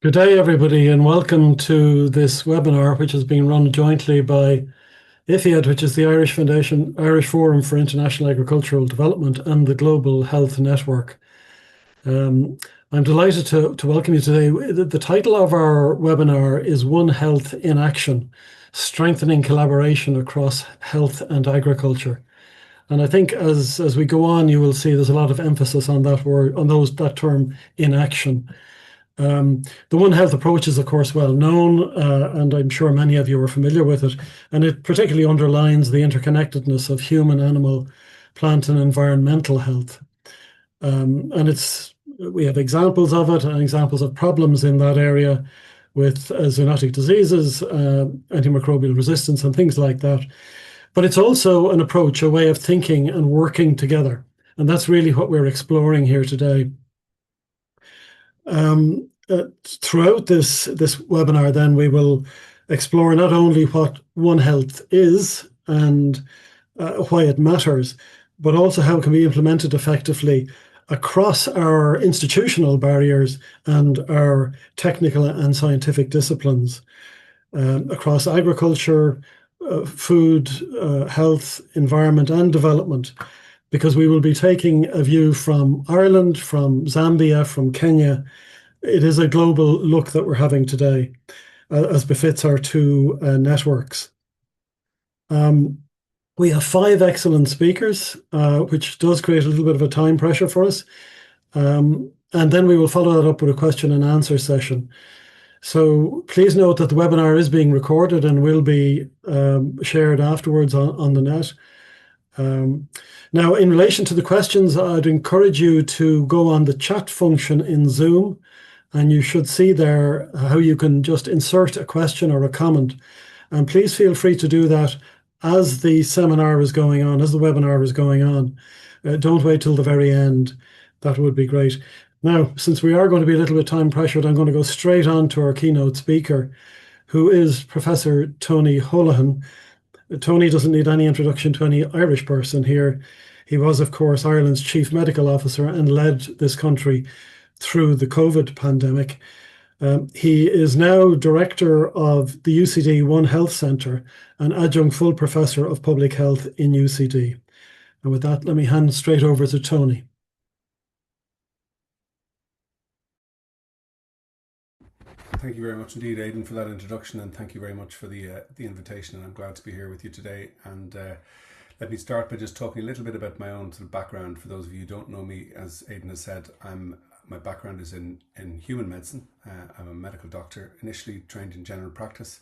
Good day, everybody, and welcome to this webinar, which is being run jointly by IFIAD, which is the Irish Foundation, Irish Forum for International Agricultural Development, and the Global Health Network. I'm delighted to welcome you today. The title of our webinar is One Health in Action, Strengthening Collaboration Across Health and Agriculture. And I think as we go on, you will see there's a lot of emphasis on that word, on that term, in action. The One Health approach is, of course, well known, and I'm sure many of you are familiar with it. And it particularly underlines the interconnectedness of human, animal, plant, and environmental health. And we have examples of it and examples of problems in that area with zoonotic diseases, antimicrobial resistance, and things like that. But it's also an approach, a way of thinking and working together. And that's really what we're exploring here today. Throughout this webinar, then, we will explore not only what One Health is and why it matters, but also how it can be implemented effectively across our institutional barriers and our technical and scientific disciplines, across agriculture, food, health, environment, and development, because we will be taking a view from Ireland, from Zambia, from Kenya. It is a global look that we're having today, as befits our two networks. We have 5 excellent speakers, which does create a little bit of a time pressure for us. And then we will follow that up with a question and answer session. So please note that the webinar is being recorded and will be shared afterwards on the net. Now, in relation to the questions, I'd encourage you to go on the chat function in Zoom, and you should see there how you can just insert a question or a comment. And please feel free to do that as the seminar is going on, as the webinar is going on. Don't wait till the very end. That would be great. Now, since we are going to be a little bit time pressured, I'm going to go straight on to our keynote speaker, who is Professor Tony Holohan. Tony doesn't need any introduction to any Irish person here. He was, of course, Ireland's chief medical officer and led this country through the COVID pandemic. He is now director of the UCD One Health Centre and adjunct full professor of public health in UCD. And with that, let me hand straight over to Tony. Thank you very much indeed, Aidan, for that introduction, and thank you very much for the invitation. And I'm glad to be here with you today. And let me start by just talking a little bit about my own sort of background. For those of you who don't know me, as Aidan has said, my background is in human medicine. I'm a medical doctor, initially trained in general practice,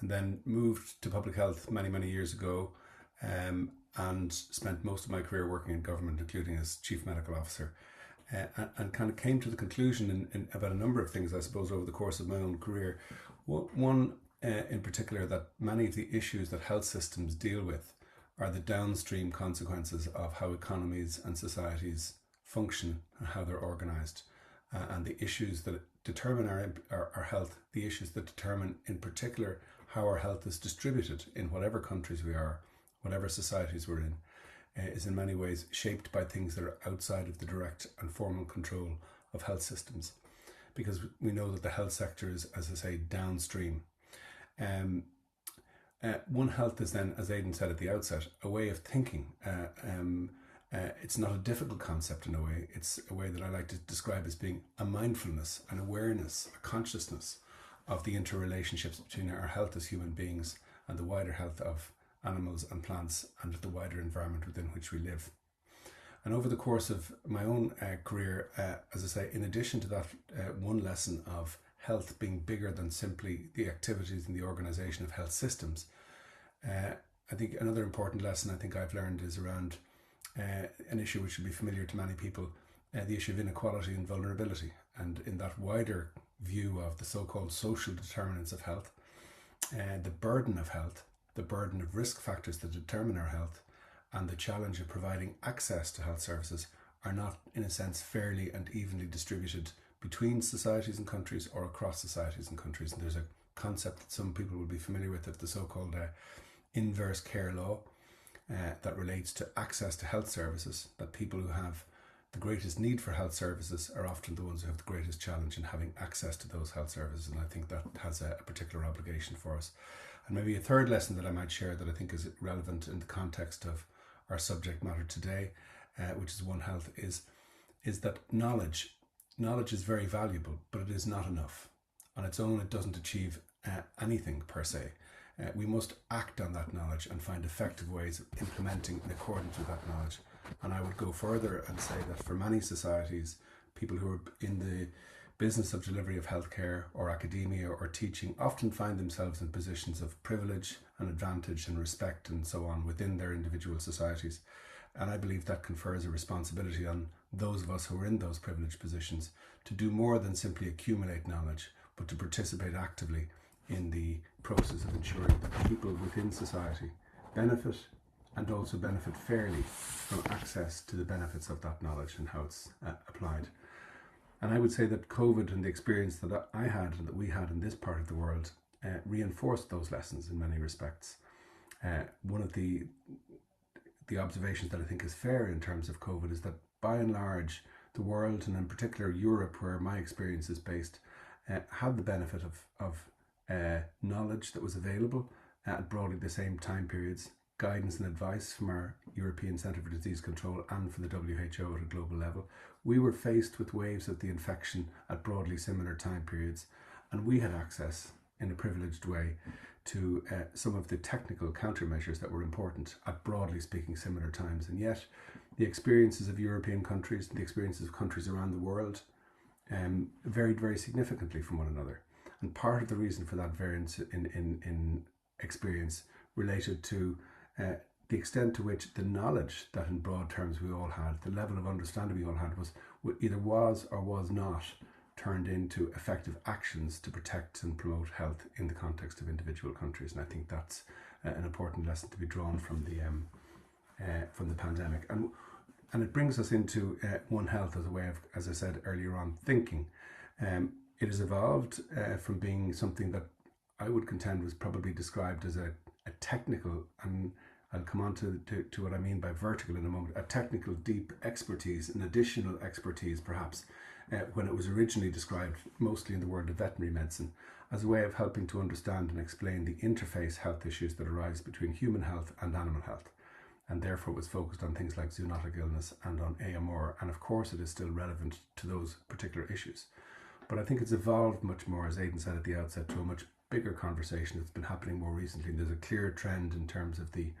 and then moved to public health many years ago, and spent most of my career working in government, including as chief medical officer. And kind of came to the conclusion about a number of things, I suppose, over the course of my own career. One in particular, that many of the issues that health systems deal with are the downstream consequences of how economies and societies function and how they're organised, and the issues that determine our health, the issues that determine in particular how our health is distributed in whatever countries we are, whatever societies we're in, is in many ways shaped by things that are outside of the direct and formal control of health systems, because we know that the health sector is, as I say, downstream. One Health is then, as Aidan said at the outset, a way of thinking. It's not a difficult concept in a way. It's a way that I like to describe as being a mindfulness, an awareness, a consciousness of the interrelationships between our health as human beings and the wider health of animals and plants and the wider environment within which we live. And over the course of my own career, as I say, in addition to that one lesson of health being bigger than simply the activities and the organisation of health systems, I think another important lesson I think I've learned is around an issue which should be familiar to many people, the issue of inequality and vulnerability. And in that wider view of the so-called social determinants of health, the burden of health, the burden of risk factors that determine our health, and the challenge of providing access to health services are not, in a sense, fairly and evenly distributed between societies and countries or across societies and countries. And there's a concept that some people will be familiar with of the so-called inverse care law that relates to access to health services, that people who have the greatest need for health services are often the ones who have the greatest challenge in having access to those health services. And I think that has a particular obligation for us. And maybe a third lesson that I might share that I think is relevant in the context of our subject matter today, which is One Health, is that knowledge is very valuable, but it is not enough. On its own, it doesn't achieve anything per se. We must act on that knowledge and find effective ways of implementing in accordance with that knowledge. And I would go further and say that for many societies, people who are in the business of delivery of healthcare or academia or teaching often find themselves in positions of privilege and advantage and respect and so on within their individual societies. And I believe that confers a responsibility on those of us who are in those privileged positions to do more than simply accumulate knowledge, but to participate actively in the process of ensuring that people within society benefit and also benefit fairly from access to the benefits of that knowledge and how it's applied. And I would say that COVID and the experience that I had and that we had in this part of the world reinforced those lessons in many respects. One of the observations that I think is fair in terms of COVID is that by and large, the world, and in particular Europe, where my experience is based, had the benefit of knowledge that was available at broadly the same time periods, guidance and advice from our European Centre for Disease Control and from the WHO at a global level. We were faced with waves of the infection at broadly similar time periods, and we had access in a privileged way to some of the technical countermeasures that were important at broadly speaking similar times. And yet the experiences of European countries, the experiences of countries around the world varied very significantly from one another. And part of the reason for that variance in experience related to the extent to which the knowledge that in broad terms we all had, the level of understanding we all had, was or was not turned into effective actions to protect and promote health in the context of individual countries. And I think that's an important lesson to be drawn from the pandemic. And it brings us into One Health as a way of, as I said earlier on, thinking. It has evolved from being something that I would contend was probably described as a technical, and I'll come on to what I mean by vertical in a moment, a technical deep expertise, an additional expertise perhaps, when it was originally described mostly in the world of veterinary medicine as a way of helping to understand and explain the interface health issues that arise between human health and animal health. And therefore it was focused on things like zoonotic illness and on AMR, and of course it is still relevant to those particular issues. But I think it's evolved much more, as Aidan said at the outset, to a much bigger conversation that's been happening more recently. There's a clear trend in terms of the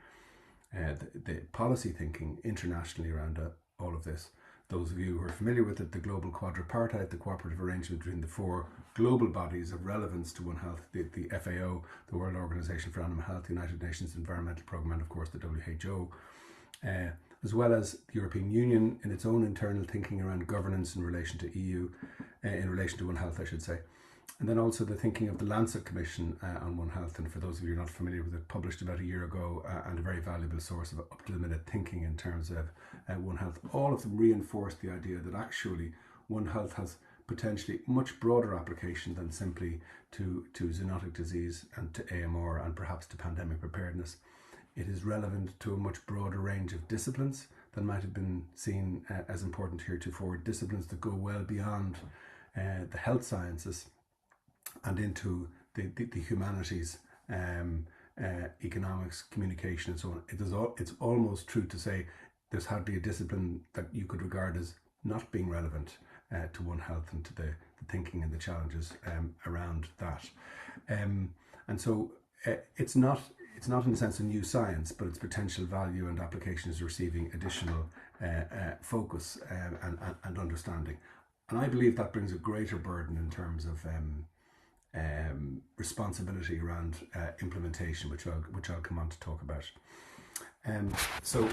policy thinking internationally around all of this. Those of you who are familiar with it, the global quadripartite, the cooperative arrangement between the four global bodies of relevance to One Health, the FAO, the World Organization for Animal Health, the United Nations Environmental Programme, and of course the WHO, as well as the European Union in its own internal thinking around governance in relation to EU, in relation to One Health, I should say. And then also the thinking of the Lancet Commission on One Health, and for those of you who are not familiar with it, published about a year ago, and a very valuable source of up-to-the-minute thinking in terms of One Health. All of them reinforce the idea that actually One Health has potentially much broader application than simply to zoonotic disease and to AMR and perhaps to pandemic preparedness. It is relevant to a much broader range of disciplines than might have been seen as important heretofore, disciplines that go well beyond the health sciences and into the humanities, economics, communication, and so on. It's almost true to say there's hardly a discipline that you could regard as not being relevant to One Health and to the thinking and the challenges around that. And so it's not in a sense a new science, but its potential value and application is receiving additional focus and understanding. And I believe that brings a greater burden in terms of responsibility around implementation, which I'll come on to talk about. So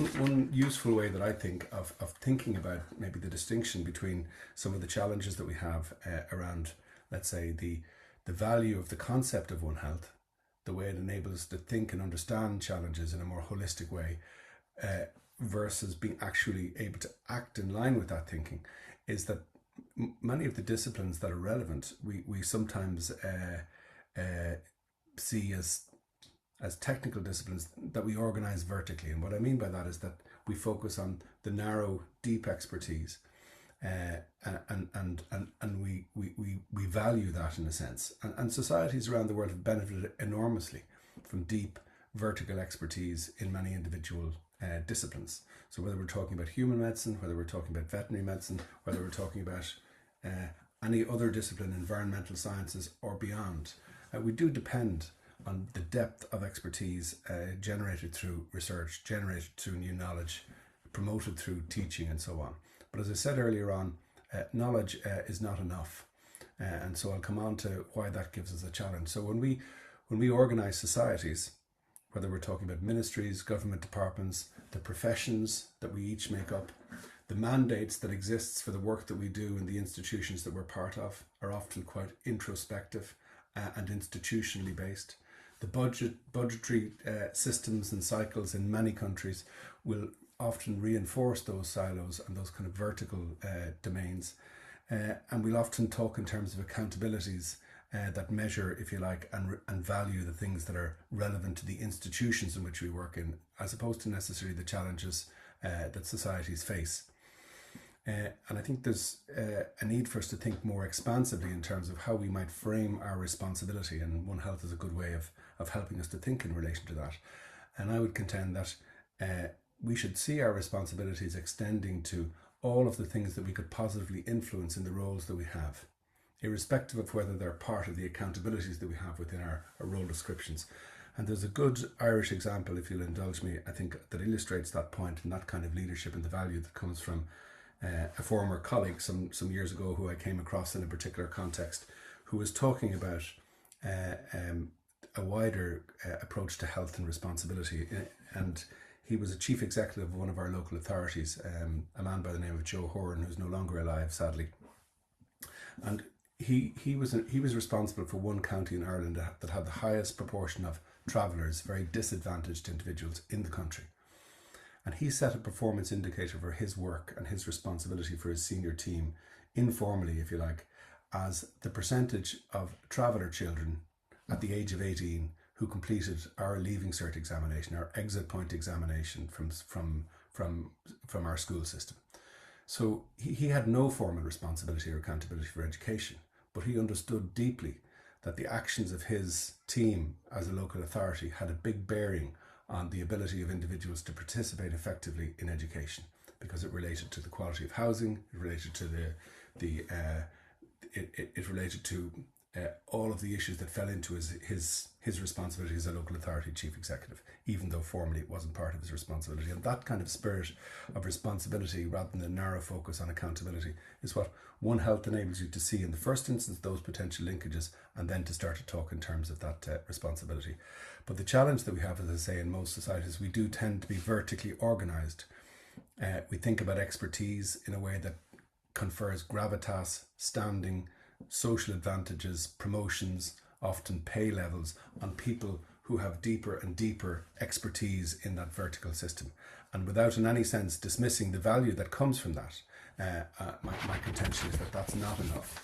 one useful way that I think of thinking about maybe the distinction between some of the challenges that we have around, let's say, the value of the concept of One Health, the way it enables us to think and understand challenges in a more holistic way, versus being actually able to act in line with that thinking, is that many of the disciplines that are relevant, we sometimes see as technical disciplines that we organize vertically. And what I mean by that is that we focus on the narrow, deep expertise, and we value that in a sense. And societies around the world have benefited enormously from deep vertical expertise in many individual disciplines. So whether we're talking about human medicine, whether we're talking about veterinary medicine, whether we're talking about any other discipline, environmental sciences or beyond, we do depend on the depth of expertise generated through research, generated through new knowledge, promoted through teaching and so on. But as I said earlier on, knowledge is not enough. And so I'll come on to why that gives us a challenge. So when we organise societies, whether we're talking about ministries, government departments, the professions that we each make up, the mandates that exists for the work that we do in the institutions that we're part of are often quite introspective and institutionally based. The budgetary systems and cycles in many countries will often reinforce those silos and those kind of vertical domains. And we'll often talk in terms of accountabilities that measure, if you like, and value the things that are relevant to the institutions in which we work in, as opposed to necessarily the challenges that societies face. And I think there's a need for us to think more expansively in terms of how we might frame our responsibility, and One Health is a good way of helping us to think in relation to that. And I would contend that we should see our responsibilities extending to all of the things that we could positively influence in the roles that we have, irrespective of whether they're part of the accountabilities that we have within our role descriptions. And there's a good Irish example, if you'll indulge me, I think, that illustrates that point and that kind of leadership and the value that comes from a former colleague some years ago who I came across in a particular context, who was talking about a wider approach to health and responsibility. And he was a chief executive of one of our local authorities, a man by the name of Joe Horan, who's no longer alive, sadly. And he was responsible for one county in Ireland that had the highest proportion of travellers, very disadvantaged individuals in the country. And he set a performance indicator for his work and his responsibility for his senior team, informally, if you like, as the percentage of traveller children at the age of 18 who completed our Leaving Cert examination, our exit point examination from our school system. So he had no formal responsibility or accountability for education, but he understood deeply that the actions of his team as a local authority had a big bearing on the ability of individuals to participate effectively in education, because it related to the quality of housing, it related to it related to all of the issues that fell into his responsibility as a local authority chief executive, even though formally it wasn't part of his responsibility. And that kind of spirit of responsibility, rather than the narrow focus on accountability, is what One Health enables you to see in the first instance those potential linkages, and then to start to talk in terms of that responsibility. But the challenge that we have, as I say, in most societies, we do tend to be vertically organised. We think about expertise in a way that confers gravitas, standing, social advantages, promotions, often pay levels on people who have deeper and deeper expertise in that vertical system. And without in any sense dismissing the value that comes from that, my contention is that that's not enough.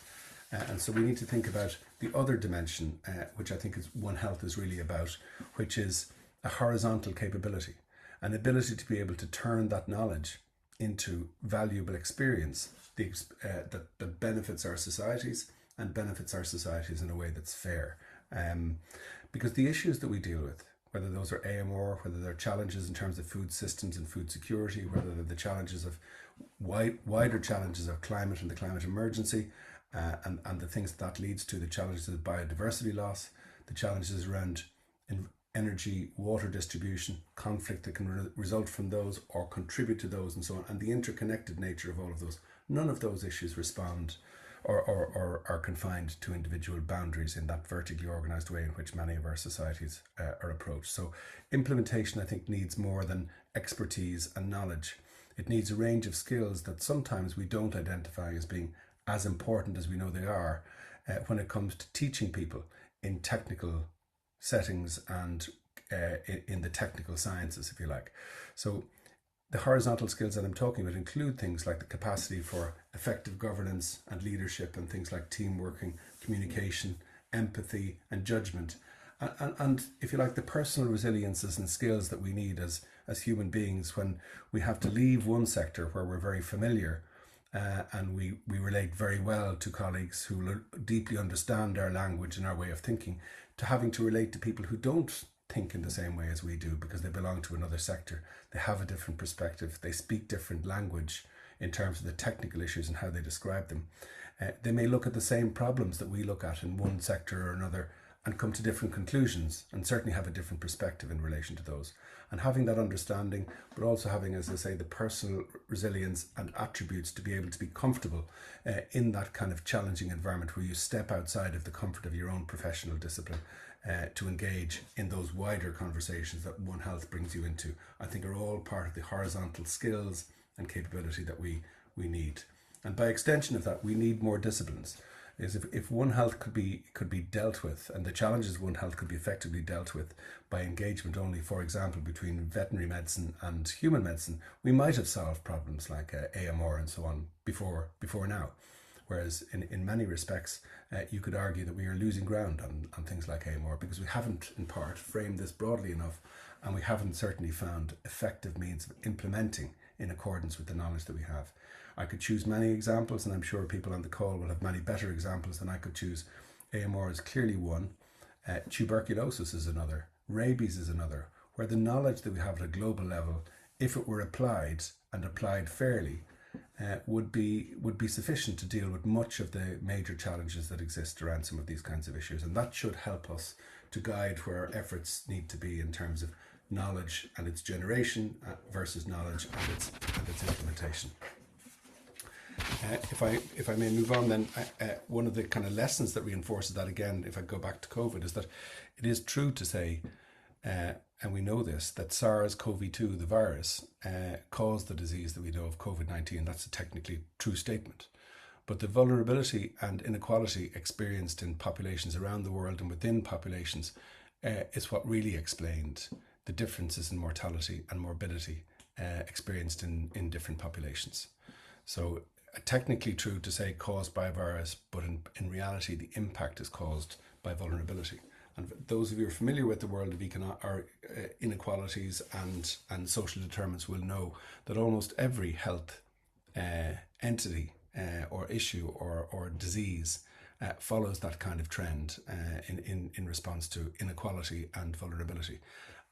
And so we need to think about the other dimension, which I think is One Health is really about, which is a horizontal capability, an ability to be able to turn that knowledge into valuable experience that benefits our societies and benefits our societies in a way that's fair. Because the issues that we deal with, whether those are AMR, whether they're challenges in terms of food systems and food security, whether they're the challenges of wider challenges of climate and the climate emergency, and the things that leads to, the challenges of biodiversity loss, the challenges around energy, water distribution, conflict that can result from those or contribute to those and so on, and the interconnected nature of all of those. None of those issues respond or are confined to individual boundaries in that vertically organised way in which many of our societies are approached. So implementation, I think, needs more than expertise and knowledge. It needs a range of skills that sometimes we don't identify as being as important as we know they are when it comes to teaching people in technical settings and in the technical sciences, if you like. So the horizontal skills that I'm talking about include things like the capacity for effective governance and leadership, and things like team working, communication, empathy and judgment. And if you like, the personal resiliences and skills that we need as human beings when we have to leave one sector where we're very familiar, and we relate very well to colleagues who deeply understand our language and our way of thinking, to having to relate to people who don't think in the same way as we do because they belong to another sector. They have a different perspective. They speak different language in terms of the technical issues and how they describe them. They may look at the same problems that we look at in one sector or another and come to different conclusions, and certainly have a different perspective in relation to those. And having that understanding, but also having, as I say, the personal resilience and attributes to be able to be comfortable in that kind of challenging environment where you step outside of the comfort of your own professional discipline to engage in those wider conversations that One Health brings you into, I think are all part of the horizontal skills and capability that we need. And by extension of that, we need more disciplines. Is if One Health could be dealt with, and the challenges of One Health could be effectively dealt with by engagement only, for example, between veterinary medicine and human medicine, we might have solved problems like AMR and so on before now. Whereas in many respects, you could argue that we are losing ground on things like AMR because we haven't, in part, framed this broadly enough, and we haven't certainly found effective means of implementing in accordance with the knowledge that we have. I could choose many examples, and I'm sure people on the call will have many better examples than I could choose. AMR is clearly one. Tuberculosis is another. Rabies is another. Where the knowledge that we have at a global level, if it were applied and applied fairly, would be sufficient to deal with much of the major challenges that exist around some of these kinds of issues. And that should help us to guide where our efforts need to be in terms of knowledge and its generation versus knowledge and its implementation. If I may move on, then one of the kind of lessons that reinforces that, again, if I go back to COVID, is that it is true to say, and we know this, that SARS-CoV-2, the virus, caused the disease that we know of, COVID-19. That's a technically true statement. But the vulnerability and inequality experienced in populations around the world and within populations is what really explained the differences in mortality and morbidity experienced in different populations. So technically true to say caused by a virus, but in reality the impact is caused by vulnerability. And those of you who are familiar with the world of inequalities and social determinants will know that almost every health entity or issue or disease follows that kind of trend in response to inequality and vulnerability.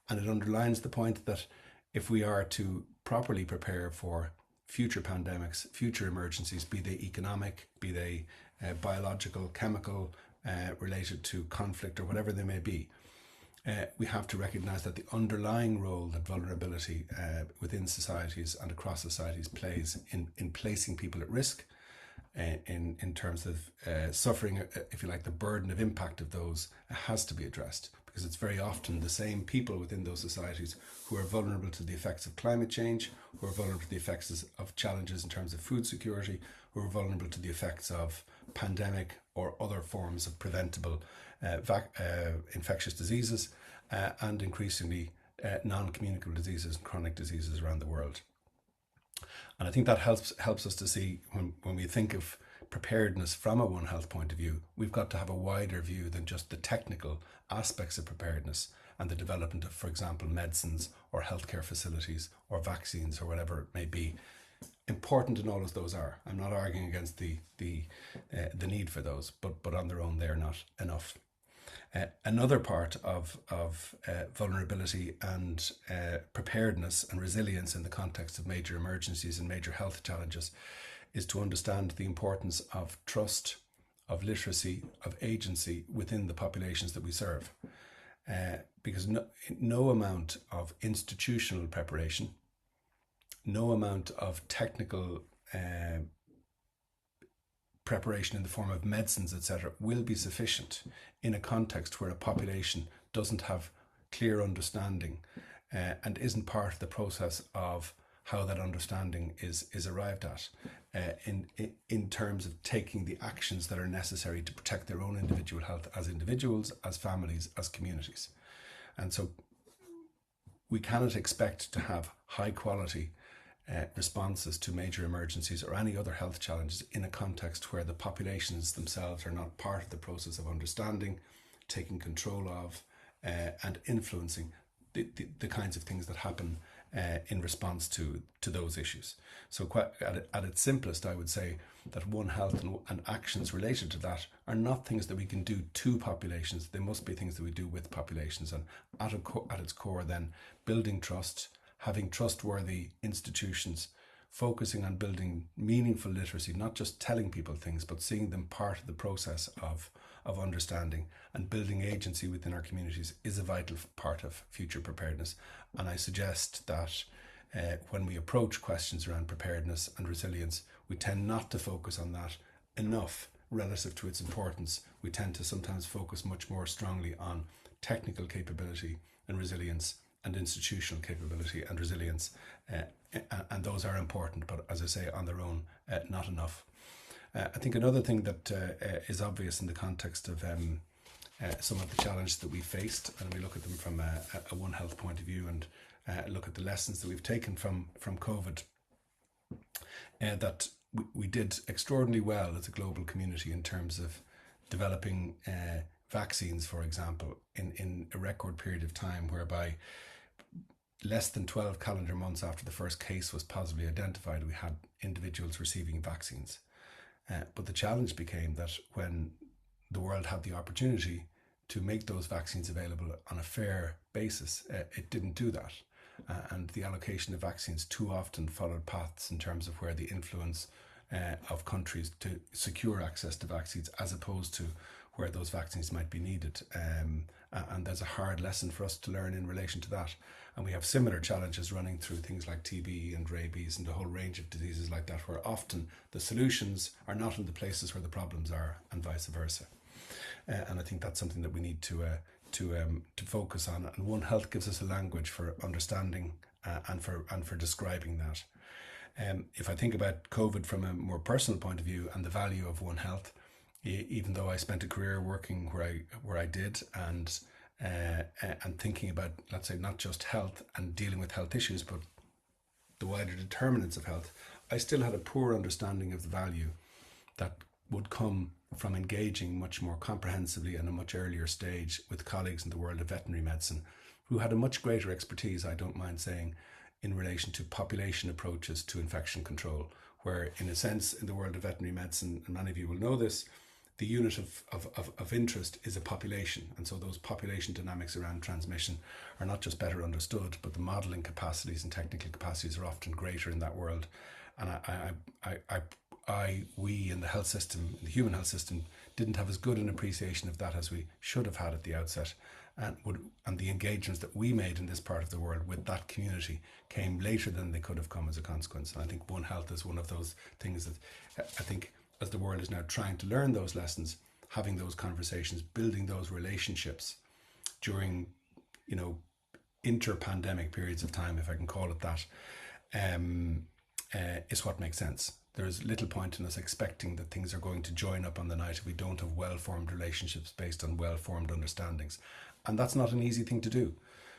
And it underlines the point that if we are to properly prepare for future pandemics, future emergencies, be they economic, be they biological, chemical, related to conflict or whatever they may be, we have to recognise that the underlying role that vulnerability within societies and across societies plays in placing people at risk, in terms of suffering, if you like, the burden of impact of those has to be addressed, because it's very often the same people within those societies who are vulnerable to the effects of climate change, who are vulnerable to the effects of challenges in terms of food security, who are vulnerable to the effects of pandemic or other forms of preventable infectious diseases, and increasingly non-communicable diseases and chronic diseases around the world. And I think that helps us to see when we think of preparedness from a One Health point of view, we've got to have a wider view than just the technical aspects of preparedness and the development of, for example, medicines or healthcare facilities or vaccines or whatever it may be. Important and all as those are. I'm not arguing against the need for those, but on their own they're not enough. Another part of vulnerability and preparedness and resilience in the context of major emergencies and major health challenges is to understand the importance of trust, of literacy, of agency within the populations that we serve. Because no amount of institutional preparation, no amount of technical preparation in the form of medicines, etc., will be sufficient in a context where a population doesn't have clear understanding and isn't part of the process of how that understanding is arrived at in terms of taking the actions that are necessary to protect their own individual health as individuals, as families, as communities. And so we cannot expect to have high quality responses to major emergencies or any other health challenges in a context where the populations themselves are not part of the process of understanding, taking control of, and influencing the kinds of things that happen in response to those issues. So quite at its simplest, I would say that One Health and actions related to that are not things that we can do to populations. They must be things that we do with populations. And at its core then, building trust, having trustworthy institutions, focusing on building meaningful literacy, not just telling people things, but seeing them part of the process of understanding, and building agency within our communities is a vital part of future preparedness. And I suggest that when we approach questions around preparedness and resilience, we tend not to focus on that enough relative to its importance. We tend to sometimes focus much more strongly on technical capability and resilience, and institutional capability and resilience, and those are important, but as I say, on their own, not enough. I think another thing that is obvious in the context of some of the challenges that we faced, and we look at them from a One Health point of view, and look at the lessons that we've taken from COVID, that we did extraordinarily well as a global community in terms of developing vaccines, for example, in a record period of time, whereby less than 12 calendar months after the first case was positively identified, we had individuals receiving vaccines. But the challenge became that when the world had the opportunity to make those vaccines available on a fair basis, it didn't do that. And the allocation of vaccines too often followed paths in terms of where the influence of countries to secure access to vaccines, as opposed to where those vaccines might be needed. And there's a hard lesson for us to learn in relation to that. And we have similar challenges running through things like TB and rabies and a whole range of diseases like that, where often the solutions are not in the places where the problems are, and vice versa. And I think that's something that we need to focus on. And One Health gives us a language for understanding and for describing that. If I think about COVID from a more personal point of view and the value of One Health, even though I spent a career working where I did, and thinking about, let's say, not just health and dealing with health issues, but the wider determinants of health, I still had a poor understanding of the value that would come from engaging much more comprehensively in a much earlier stage with colleagues in the world of veterinary medicine, who had a much greater expertise, I don't mind saying, in relation to population approaches to infection control, where in a sense in the world of veterinary medicine, and many of you will know this, the unit of interest is a population. And so those population dynamics around transmission are not just better understood, but the modelling capacities and technical capacities are often greater in that world. And we in the health system, in the human health system, didn't have as good an appreciation of that as we should have had at the outset. And the engagements that we made in this part of the world with that community came later than they could have come as a consequence. And I think One Health is one of those things that I think, as the world is now trying to learn those lessons, having those conversations, building those relationships during, inter-pandemic periods of time, if I can call it that, is what makes sense. There's little point in us expecting that things are going to join up on the night if we don't have well-formed relationships based on well-formed understandings. And that's not an easy thing to do,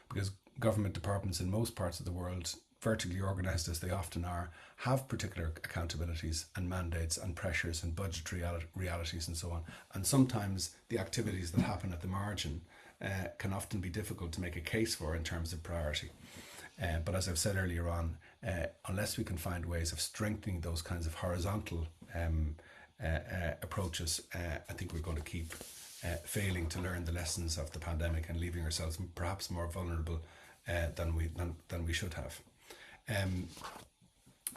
because government departments in most parts of the world, vertically organised as they often are, have particular accountabilities and mandates and pressures and budgetary realities and so on. And sometimes the activities that happen at the margin can often be difficult to make a case for in terms of priority. But as I've said earlier on, unless we can find ways of strengthening those kinds of horizontal approaches, I think we're going to keep failing to learn the lessons of the pandemic and leaving ourselves perhaps more vulnerable than we should have.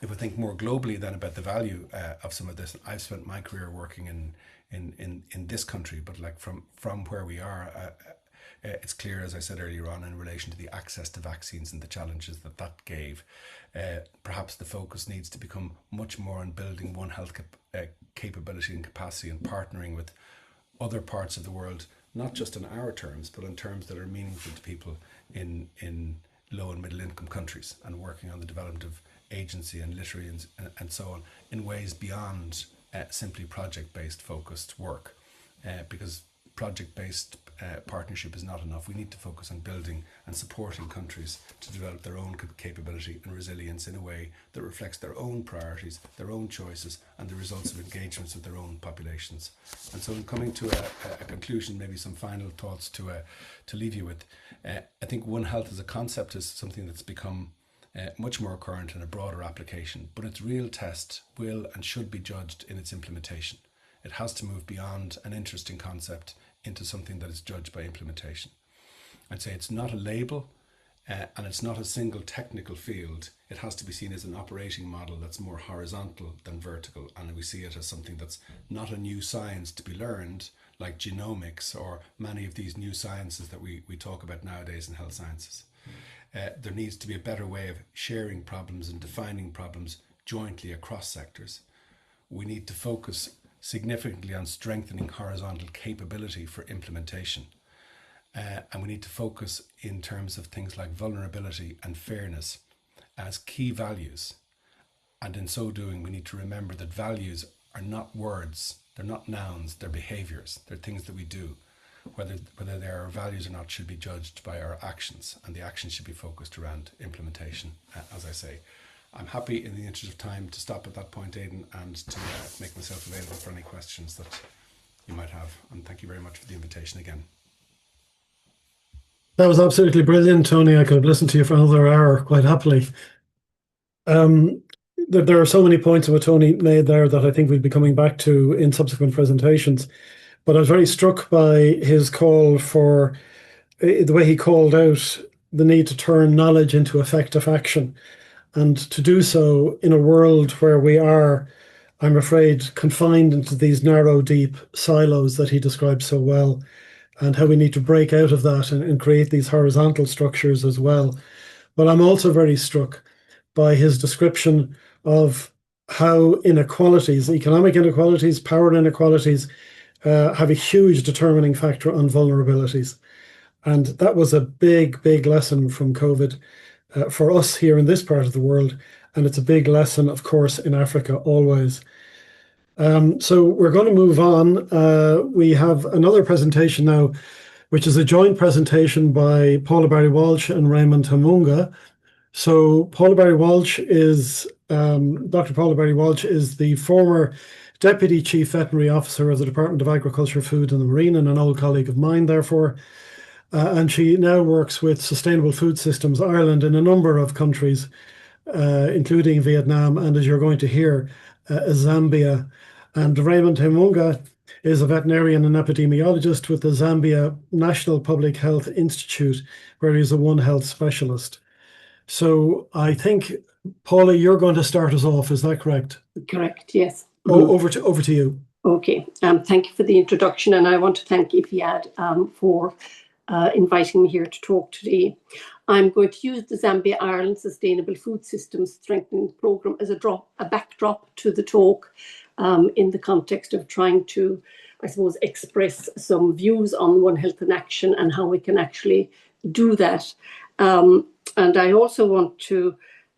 If we think more globally then about the value of some of this, I've spent my career working in this country, but like from where we are, it's clear, as I said earlier on, in relation to the access to vaccines and the challenges that gave. Perhaps the focus needs to become much more on building One Health capability and capacity, and partnering with other parts of the world, not just in our terms, but in terms that are meaningful to people in low and middle income countries, and working on the development of agency and literacy and so on in ways beyond simply project-based focused work. Because project-based partnership is not enough. We need to focus on building and supporting countries to develop their own capability and resilience in a way that reflects their own priorities, their own choices, and the results of engagements with their own populations. And so, in coming to a conclusion, maybe some final thoughts to leave you with, I think One Health as a concept is something that's become much more current in a broader application, but its real test will and should be judged in its implementation. It has to move beyond an interesting concept into something that is judged by implementation. I'd say it's not a label and it's not a single technical field. It has to be seen as an operating model that's more horizontal than vertical, and we see it as something that's not a new science to be learned like genomics or many of these new sciences that we talk about nowadays in health sciences. There needs to be a better way of sharing problems and defining problems jointly across sectors. We need to focus significantly on strengthening horizontal capability for implementation. And we need to focus in terms of things like vulnerability and fairness as key values. And in so doing, we need to remember that values are not words, they're not nouns, they're behaviors, they're things that we do. Whether they are values or not should be judged by our actions, and the actions should be focused around implementation, as I say. I'm happy, in the interest of time, to stop at that point, Aidan, and to make myself available for any questions that you might have. And thank you very much for the invitation again. That was absolutely brilliant, Tony. I could have listened to you for another hour quite happily. There are so many points of what Tony made there that I think we'll be coming back to in subsequent presentations. But I was very struck by his call for the way he called out the need to turn knowledge into effective action, and to do so in a world where we are, I'm afraid, confined into these narrow, deep silos that he described so well, and how we need to break out of that and create these horizontal structures as well. But I'm also very struck by his description of how inequalities, economic inequalities, power inequalities, have a huge determining factor on vulnerabilities. And that was a big, big lesson from COVID for us here in this part of the world. And it's a big lesson, of course, in Africa always. So we're going to move on. We have another presentation now, which is a joint presentation by Paula Barry-Walsh and Raymond Hamoonga. So Paula Barry-Walsh is, Dr. Paula Barry-Walsh is the former Deputy Chief Veterinary Officer of the Department of Agriculture, Food and the Marine, and an old colleague of mine, therefore. And she now works with Sustainable Food Systems Ireland in a number of countries, including Vietnam, and as you're going to hear, Zambia. And Raymond Hamoonga is a veterinarian and epidemiologist with the Zambia National Public Health Institute, where he's a One Health specialist. So I think, Paula, you're going to start us off. Is that correct? Correct, yes. Over to you. Okay, thank you for the introduction, and I want to thank IFIAD for inviting me here to talk today. I'm going to use the Zambia Ireland Sustainable Food Systems Strengthening Programme as a backdrop to the talk in the context of trying to, I suppose, express some views on One Health in action and how we can actually do that. And I also want to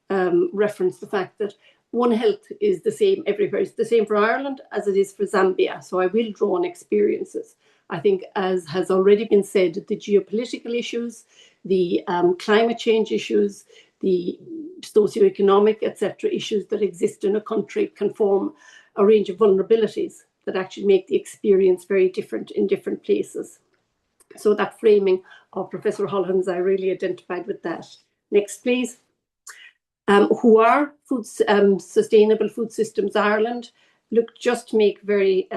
reference the fact that One Health is the same everywhere. It's the same for Ireland as it is for Zambia. So I will draw on experiences. I think, as has already been said, the geopolitical issues, the climate change issues, the socioeconomic, etc., issues that exist in a country can form a range of vulnerabilities that actually make the experience very different in different places. So that framing of Professor Holohan's, I really identified with that. Next, please. Who are Sustainable Food Systems Ireland? Look, just to make very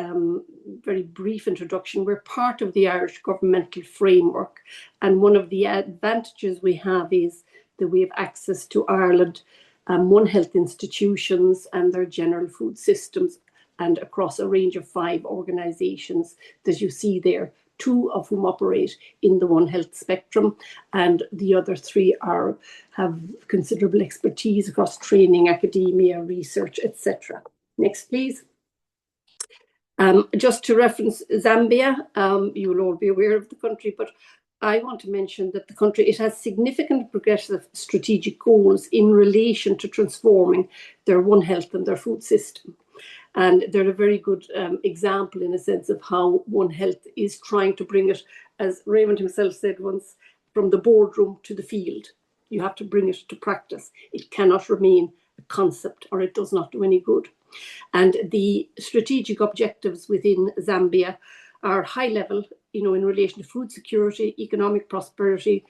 brief introduction, we're part of the Irish governmental framework, and one of the advantages we have is that we have access to Ireland One Health institutions and their general food systems, and across a range of 5 organisations that you see there, 2 of whom operate in the One Health spectrum, and the other 3 have considerable expertise across training, academia, research, etc. Next, please. Just to reference Zambia, you will all be aware of the country, but I want to mention that the country, it has significant progressive strategic goals in relation to transforming their One Health and their food system. And they're a very good example in a sense of how One Health is trying to bring it, as Raymond himself said once, from the boardroom to the field. You have to bring it to practice. It cannot remain a concept, or it does not do any good. And the strategic objectives within Zambia are high level, in relation to food security, economic prosperity,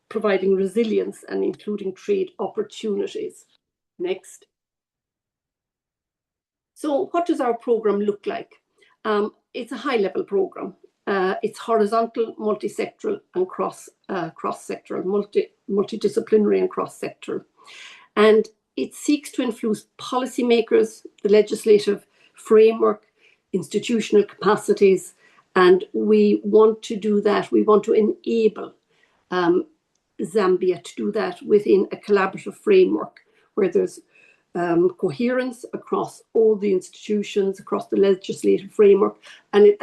providing resilience, and including trade opportunities. Next. So what does our program look like? It's a high level program. It's horizontal, multi-sectoral, and cross-sectoral, multidisciplinary and cross-sectoral. And it seeks to influence policymakers, the legislative framework, institutional capacities, and we want to do that. We want to enable Zambia to do that within a collaborative framework where there's coherence across all the institutions, across the legislative framework, and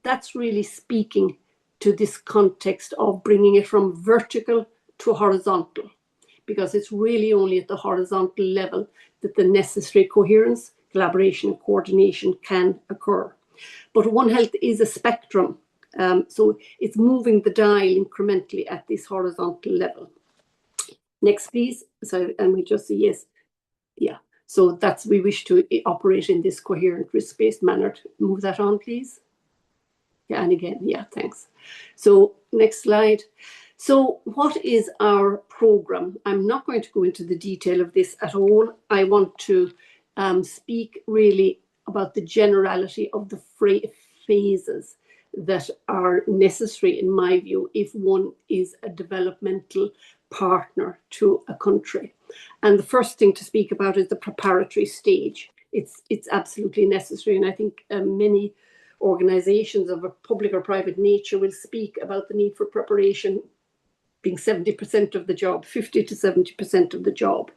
that's really speaking to this context of bringing it from vertical to horizontal, because it's really only at the horizontal level that the necessary coherence, collaboration, and coordination can occur. But One Health is a spectrum, so it's moving the dial incrementally at this horizontal level. Next, please. So, and we just see yes. Yeah, so we wish to operate in this coherent, risk-based manner. Move that on, please. Yeah, and again, yeah, thanks. So next slide. So what is our program? I'm not going to go into the detail of this at all. I want to speak really about the generality of the phases that are necessary, in my view, if one is a developmental partner to a country. And the first thing to speak about is the preparatory stage. It's absolutely necessary, and I think many organizations of a public or private nature will speak about the need for preparation being 70% of the job, 50 to 70% of the job.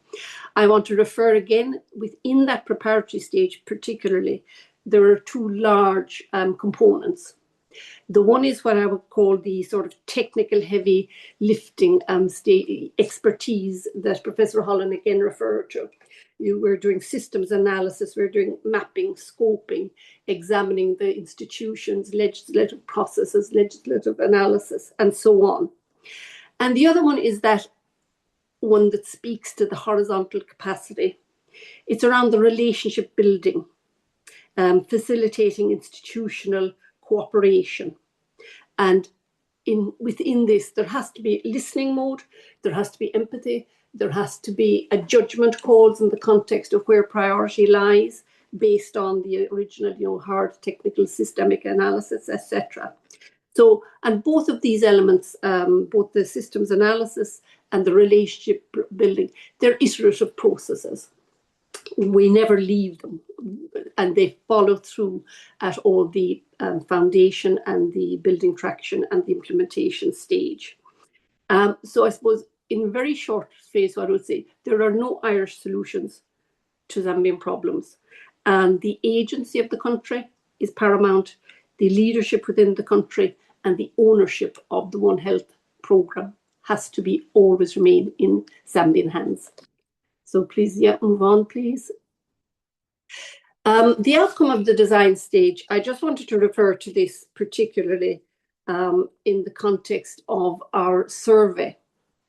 I want to refer again, within that preparatory stage particularly, there are two large components. The one is what I would call the sort of technical heavy lifting expertise that Professor Holohan again referred to. We're doing systems analysis, we're doing mapping, scoping, examining the institutions, legislative processes, legislative analysis, and so on. And the other one is that one that speaks to the horizontal capacity. It's around the relationship building, facilitating institutional cooperation. And within this, there has to be listening mode, there has to be empathy, there has to be a judgment calls in the context of where priority lies based on the original, hard technical systemic analysis, etc. So, and both of these elements, both the systems analysis and the relationship building, they're iterative processes. We never leave them, and they follow through at all the foundation and the building traction and the implementation stage. So I suppose in very short phrase, what I would say, there are no Irish solutions to Zambian problems. And the agency of the country is paramount, the leadership within the country and the ownership of the One Health programme has to be always remain in Zambian hands. So please, yeah, move on, please. The outcome of the design stage, I just wanted to refer to this particularly in the context of our survey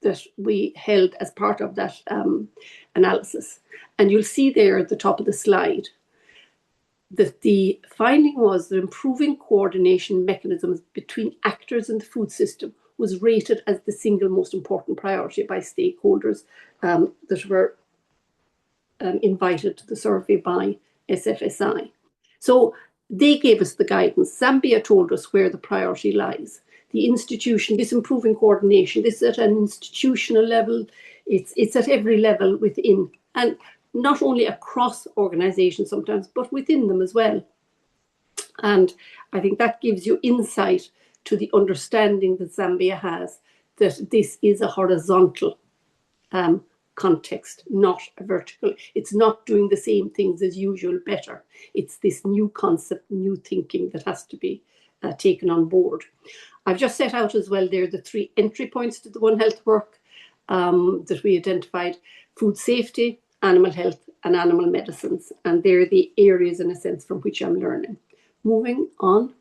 that we held as part of that analysis. And you'll see there at the top of the slide that the finding was that improving coordination mechanisms between actors in the food system was rated as the single most important priority by stakeholders that were invited to the survey by SFSI. So they gave us the guidance. Zambia told us where the priority lies. The institution, this improving coordination, this is at an institutional level, it's at every level within, and not only across organizations sometimes, but within them as well. And I think that gives you insight to the understanding that Zambia has that this is a horizontal context, not a vertical. It's not doing the same things as usual better. It's this new concept, new thinking that has to be taken on board. I've just set out as well there the 3 entry points to the One Health work that we identified: food safety, animal health and animal medicines. And they're the areas, in a sense, from which I'm learning. Moving on.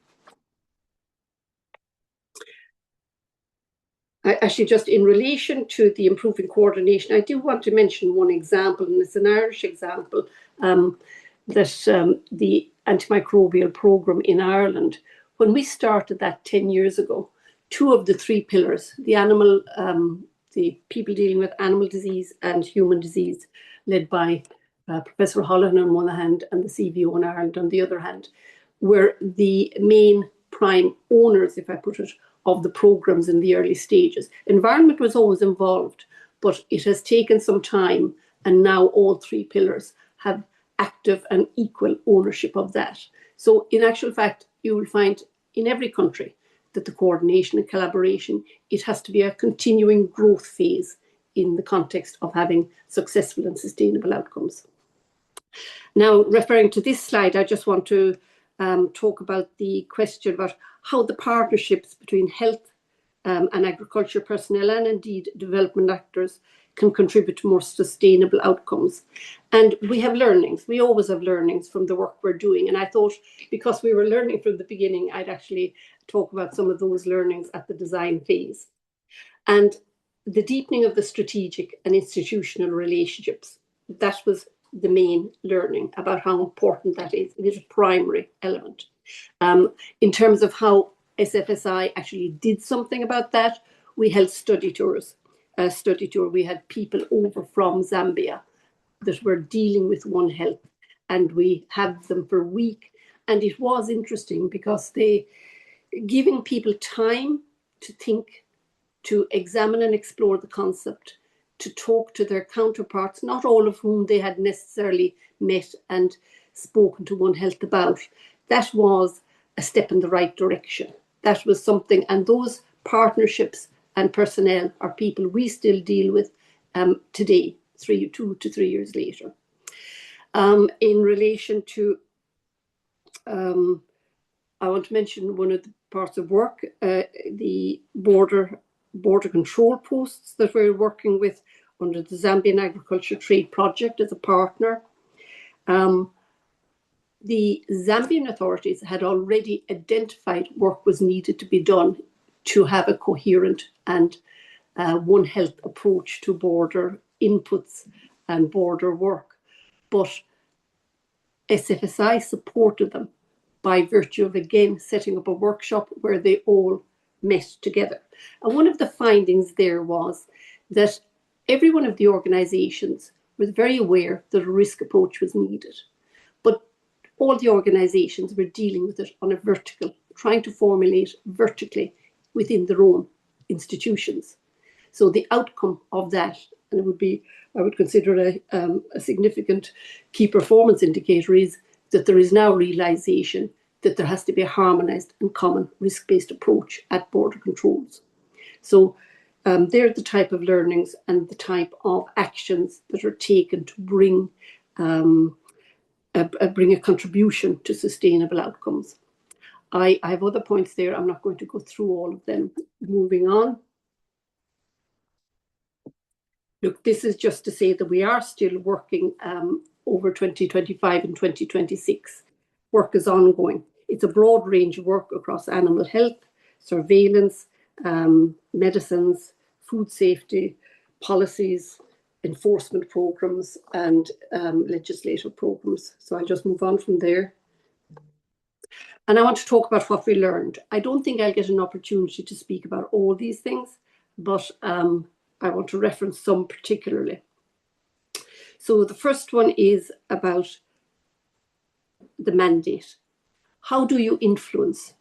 Actually, just in relation to the improving coordination, I do want to mention one example, and it's an Irish example, that the antimicrobial programme in Ireland, when we started that 10 years ago, 2 of the 3 pillars, the people dealing with animal disease and human disease, led by Professor Holohan on one hand and the CVO in Ireland on the other hand, were the main prime owners, if I put it, of the programs in the early stages. Environment was always involved, but it has taken some time, and now all 3 pillars have active and equal ownership of that. So in actual fact, you will find in every country that the coordination and collaboration, it has to be a continuing growth phase in the context of having successful and sustainable outcomes. Now, referring to this slide, I just want to talk about the question about how the partnerships between health and agriculture personnel, and indeed development actors, can contribute to more sustainable outcomes. And we have learnings. We always have learnings from the work we're doing. And I thought, because we were learning from the beginning, I'd actually talk about some of those learnings at the design phase. And the deepening of the strategic and institutional relationships, that was the main learning about how important that is. It is a primary element. In terms of how SFSI actually did something about that, we held study tours. We had people over from Zambia that were dealing with One Health, and we had them for a week. And it was interesting because they giving people time to think, to examine and explore the concept, to talk to their counterparts, not all of whom they had necessarily met and spoken to One Health about. That was a step in the right direction. That was something, and those partnerships and personnel are people we still deal with today, 2 to 3 years later. In relation to, I want to mention one of the parts of work, the border control posts that we're working with under the Zambian Agriculture Trade Project as a partner. The Zambian authorities had already identified work was needed to be done to have a coherent and One Health approach to border inputs and border work. But SFSI supported them by virtue of, again, setting up a workshop where they all met together. And one of the findings there was that every one of the organisations was very aware that a risk approach was needed. But all the organisations were dealing with it on a vertical, trying to formulate vertically within their own institutions. So the outcome of that, and it would be, I would consider a significant key performance indicator, is that there is now realisation that there has to be a harmonised and common risk-based approach at border controls. So they're the type of learnings and the type of actions that are taken to bring a contribution to sustainable outcomes. I have other points there. I'm not going to go through all of them. Moving on. Look, this is just to say that we are still working over 2025 and 2026. Work is ongoing. It's a broad range of work across animal health, surveillance, medicines, food safety, policies, enforcement programs, and legislative programs. So I'll just move on from there. And I want to talk about what we learned. I don't think I'll get an opportunity to speak about all these things, but I want to reference some particularly. So the first one is about the mandate. How do you influence?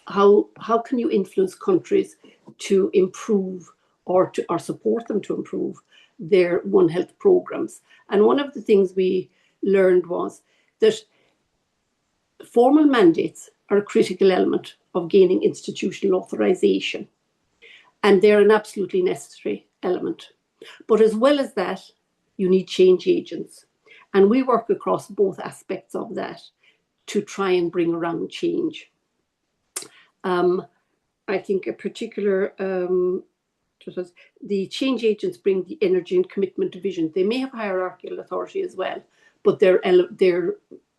How can you influence countries to improve or support them to improve their One Health programs? And one of the things we learned was that formal mandates are a critical element of gaining institutional authorization, and they're an absolutely necessary element. But as well as that, you need change agents. And we work across both aspects of that to try and bring around change. I think a particular The change agents bring the energy and commitment to vision. They may have hierarchical authority as well, but their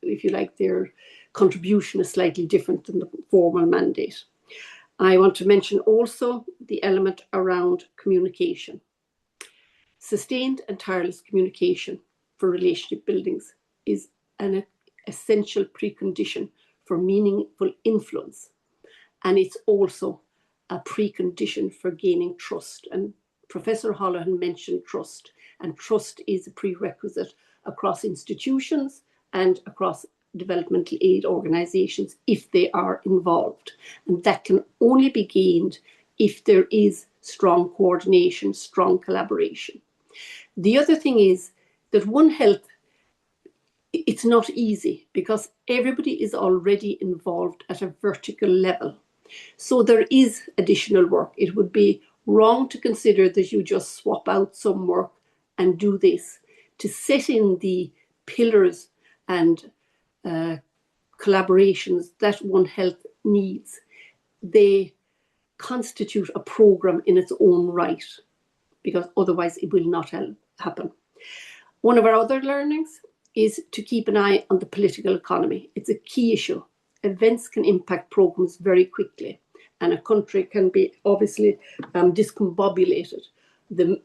if you like, their contribution is slightly different than the formal mandate. I want to mention also the element around communication. Sustained and tireless communication for relationship buildings is an essential precondition for meaningful influence. And it's also a precondition for gaining trust. And Professor Holohan mentioned trust, and trust is a prerequisite across institutions and across developmental aid organizations if they are involved. And that can only be gained if there is strong coordination, strong collaboration. The other thing is that One Health, it's not easy because everybody is already involved at a vertical level. So there is additional work. It would be wrong to consider that you just swap out some work and do this. To set in the pillars and collaborations that One Health needs, they constitute a program in its own right, because otherwise it will not happen. One of our other learnings is to keep an eye on the political economy. It's a key issue. Events can impact programs very quickly, and a country can be obviously discombobulated. The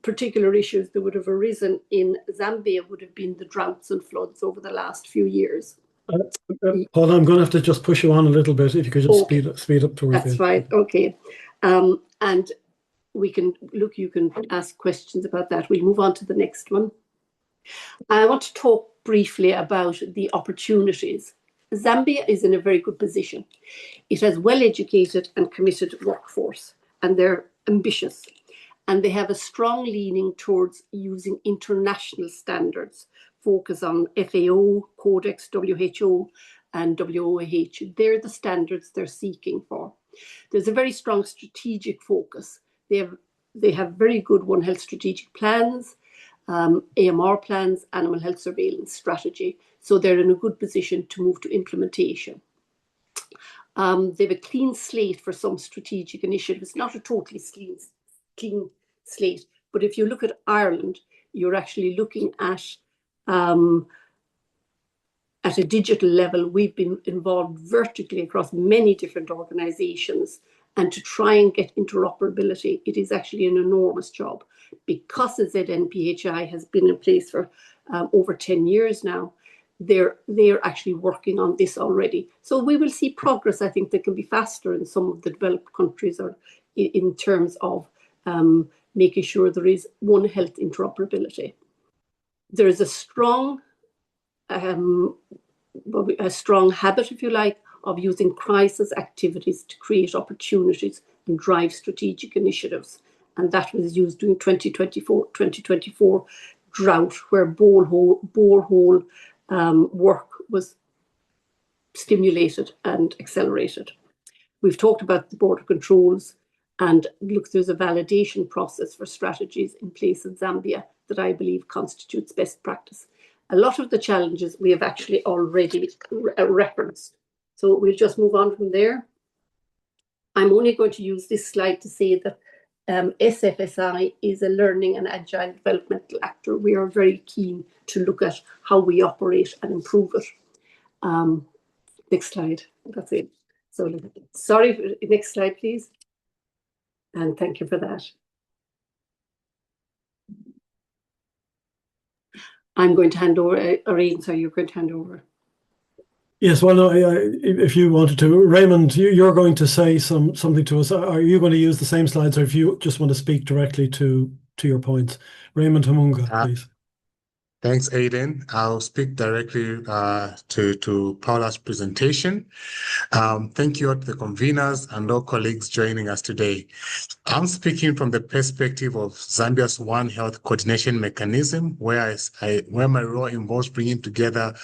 particular issues that would have arisen in Zambia would have been the droughts and floods over the last few years. Paula, I'm going to have to just push you on a little bit. If you could just speed up towards That's right. Okay. And we can look, you can ask questions about that. We'll move on to the next one. I want to talk briefly about the opportunities. Zambia is in a very good position. It has well-educated and committed workforce, and they're ambitious. And they have a strong leaning towards using international standards, focus on FAO, Codex, WHO, and WOH. They're the standards they're seeking for. There's a very strong strategic focus. They have very good One Health strategic plans, AMR plans, animal health surveillance strategy. So they're in a good position to move to implementation. They have a clean slate for some strategic initiatives, not a totally clean slate. But if you look at Ireland, you're actually looking at a digital level. We've been involved vertically across many different organizations, and to try and get interoperability, it is actually an enormous job. Because the ZNPHI has been in place for over 10 years now, they're actually working on this already. So we will see progress. I think that can be faster in some of the developed countries, or in terms of making sure there is One Health interoperability. There is a strong habit, if you like, of using crisis activities to create opportunities and drive strategic initiatives. And that was used during 2024 drought, where borehole work was stimulated and accelerated. We've talked about the border controls, and look, there's a validation process for strategies in place in Zambia that I believe constitutes best practice. A lot of the challenges we have actually already referenced. So we'll just move on from there. I'm only going to use this slide to say that SFSI is a learning and agile developmental actor. We are very keen to look at how we operate and improve it. Next slide. That's it. So sorry, next slide, please. And thank you for that. I'm going to hand over, Aidan, so you're going to hand over. Yes, well, no, if you wanted to. Raymond, you're going to say something to us. Are you going to use the same slides, or if you just want to speak directly to your points? Raymond Hamoonga, please. Thanks, Aidan. I'll speak directly to Paula's presentation. Thank you all to the conveners and all colleagues joining us today. I'm speaking from the perspective of Zambia's One Health coordination mechanism, where my role involves bringing together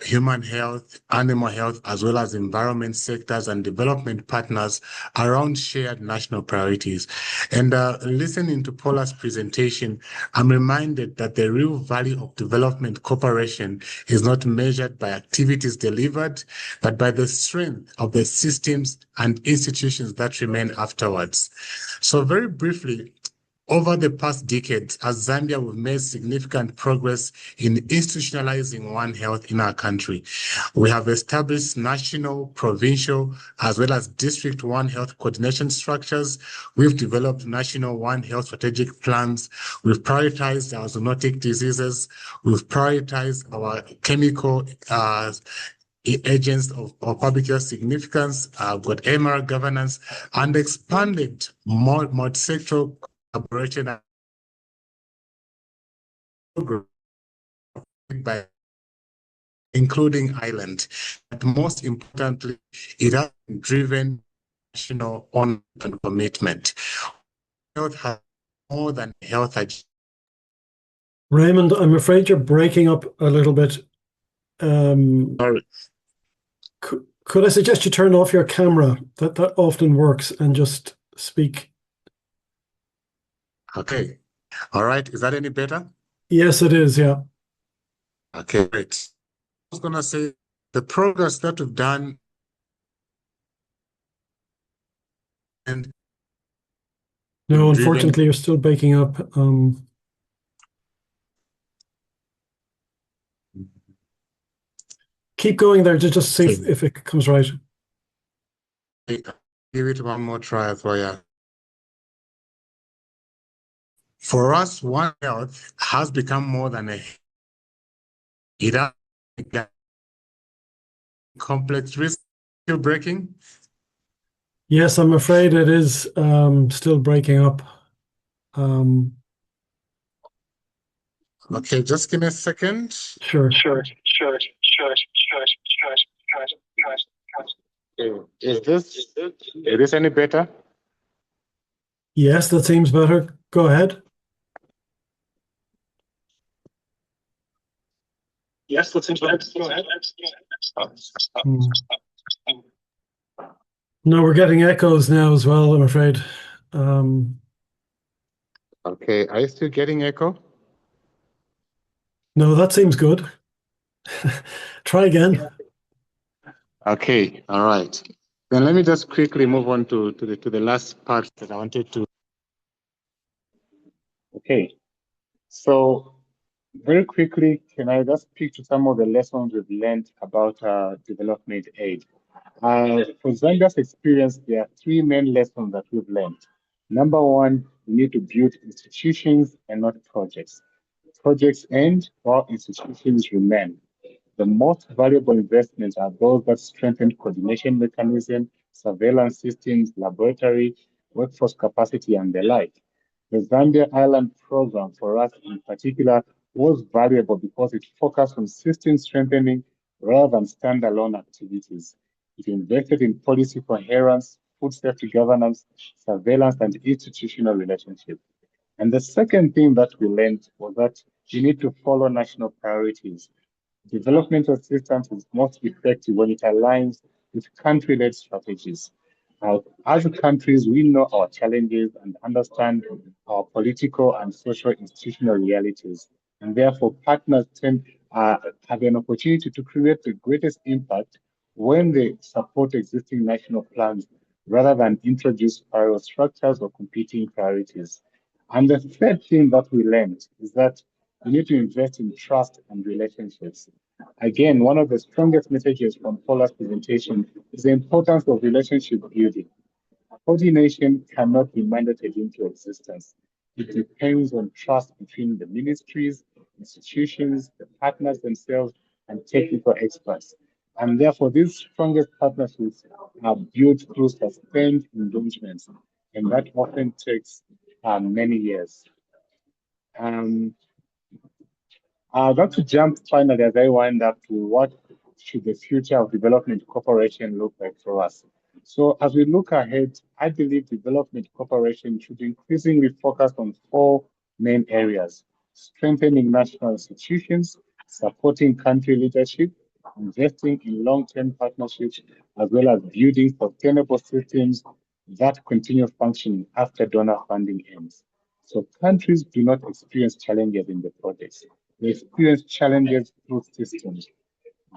human health, animal health, as well as environment sectors and development partners around shared national priorities. And listening to Paula's presentation, I'm reminded that the real value of development cooperation is not measured by activities delivered, but by the strength of the systems and institutions that remain afterwards. So very briefly, over the past decades, as Zambia, we've made significant progress in institutionalizing One Health in our country. We have established national, provincial, as well as district One Health coordination structures. We've developed national One Health strategic plans. We've prioritized our zoonotic diseases. We've prioritized our chemical agents of public health significance, got MR governance, and expanded multi-sectoral collaboration by including Ireland. But most importantly, it has driven national honor and commitment. Health has more than health agenda. Raymond, I'm afraid you're breaking up a little bit. Sorry. Could I suggest you turn off your camera? That often works, and just speak. Okay. All right. Is that any better? Yes, it is. Yeah. Okay, great. I was going to say the progress that we've done and No, driven. unfortunately, you're still breaking up. Keep going there to just see if it comes right. Give it one more try for you. For us, One Health has become more than a complex risk. Still breaking? Yes, I'm afraid it is still breaking up. Okay, just give me a second. Sure. Is this any better? Yes, that seems better. Go ahead. Yes, that seems better. Go ahead. No, we're getting echoes now as well, I'm afraid. Okay, are you still getting echo? No, that seems good. Try again. Okay, all right. Then let me just quickly move on to the last part that I wanted to. Okay, so very quickly, can I just speak to some of the lessons we've learned about development aid? For Zambia's experience, there are three main lessons that we've learned. Number one, we need to build institutions and not projects. Projects end while institutions remain. The most valuable investments are those that strengthen coordination mechanism, surveillance systems, laboratory, workforce capacity, and the like. The Zambia Island program for us in particular was valuable because it focused on system strengthening rather than standalone activities. It invested in policy coherence, food safety governance, surveillance, and institutional relationships. And the second thing that we learned was that you need to follow national priorities. Development assistance is most effective when it aligns with country-led strategies. As countries, we know our challenges and understand our political and social institutional realities. And therefore, partners tend have an opportunity to create the greatest impact when they support existing national plans rather than introduce parallel structures or competing priorities. And the third thing that we learned is that we need to invest in trust and relationships. Again, one of the strongest messages from Paula's presentation is the importance of relationship building. Coordination cannot be mandated into existence. It depends on trust between the ministries, institutions, the partners themselves, and technical experts. And therefore, these strongest partnerships are built through sustained engagements, and that often takes many years. I'd like to jump finally as I wind up to what should the future of development cooperation look like for us. So as we look ahead, I believe development cooperation should increasingly focus on four main areas: strengthening national institutions, supporting country leadership, investing in long-term partnerships, as well as building sustainable systems that continue functioning after donor funding ends. So countries do not experience challenges in the projects. they experience challenges through systems.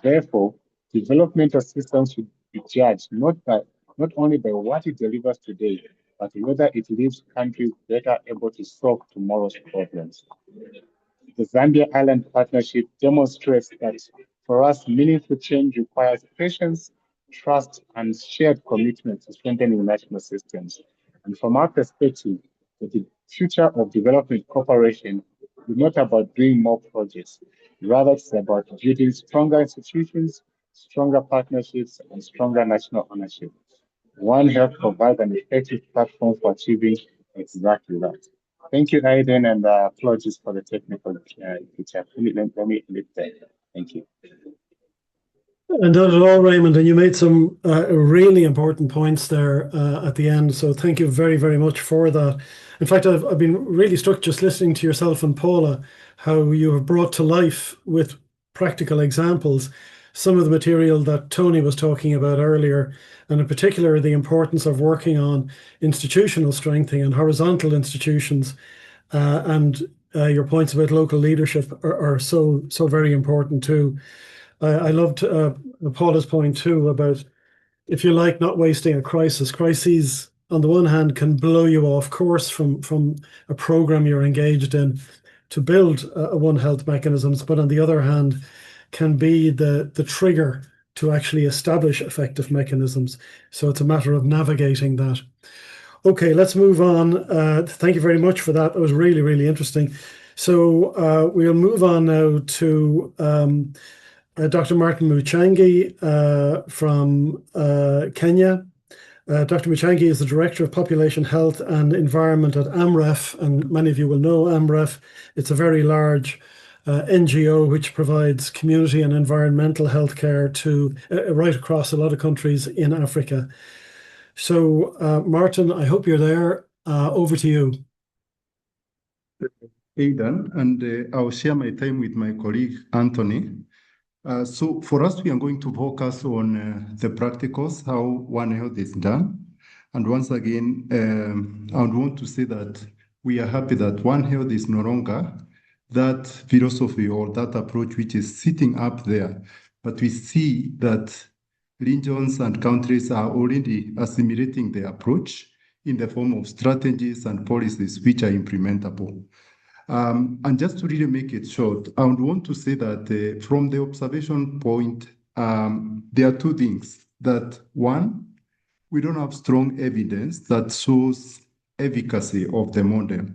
Therefore, development of systems should be judged not only by what it delivers today, but whether it leaves countries better able to solve tomorrow's problems. The Zambia Island Partnership demonstrates that for us, meaningful change requires patience, trust, and shared commitment to strengthening national systems. And from our perspective, the future of development cooperation is not about doing more projects. Rather, it's about building stronger institutions, stronger partnerships, and stronger national ownership. One Health provides an effective platform for achieving exactly that. Thank you, Aidan, and apologies for the technical glitch. Let me leave there. Thank you. And not at all, Raymond. And you made some really important points there at the end. So thank you very, very much for that. In fact, I've been really struck just listening to yourself and Paula, how you have brought to life with practical examples some of the material that Tony was talking about earlier, and in particular, the importance of working on institutional strengthening and horizontal institutions. And your points about local leadership are so very important too. I loved Paula's point too about, if you like, not wasting a crisis. Crises, on the one hand, can blow you off course from a program you're engaged in to build a One Health mechanisms, but on the other hand, can be the trigger to actually establish effective mechanisms. So it's a matter of navigating that. Okay, let's move on. Thank you very much for that. That was really, really interesting. So we'll move on now to Dr. Martin Muchangi from Kenya. Dr. Muchangi is the Director of Population Health and Environment at AMREF, and many of you will know AMREF. It's a very large NGO which provides community and environmental health care to right across a lot of countries in Africa. So, Martin, I hope you're there. Over to you. Aidan, and I'll share my time with my colleague Anthony. So for us, we are going to focus on the practicals, how One Health is done. And once again, I would want to say that we are happy that One Health is no longer that philosophy or that approach which is sitting up there. But we see that regions and countries are already assimilating the approach in the form of strategies and policies which are implementable. And just to really make it short, I would want to say that from the observation point, there are two things. That one, we don't have strong evidence that shows efficacy of the model.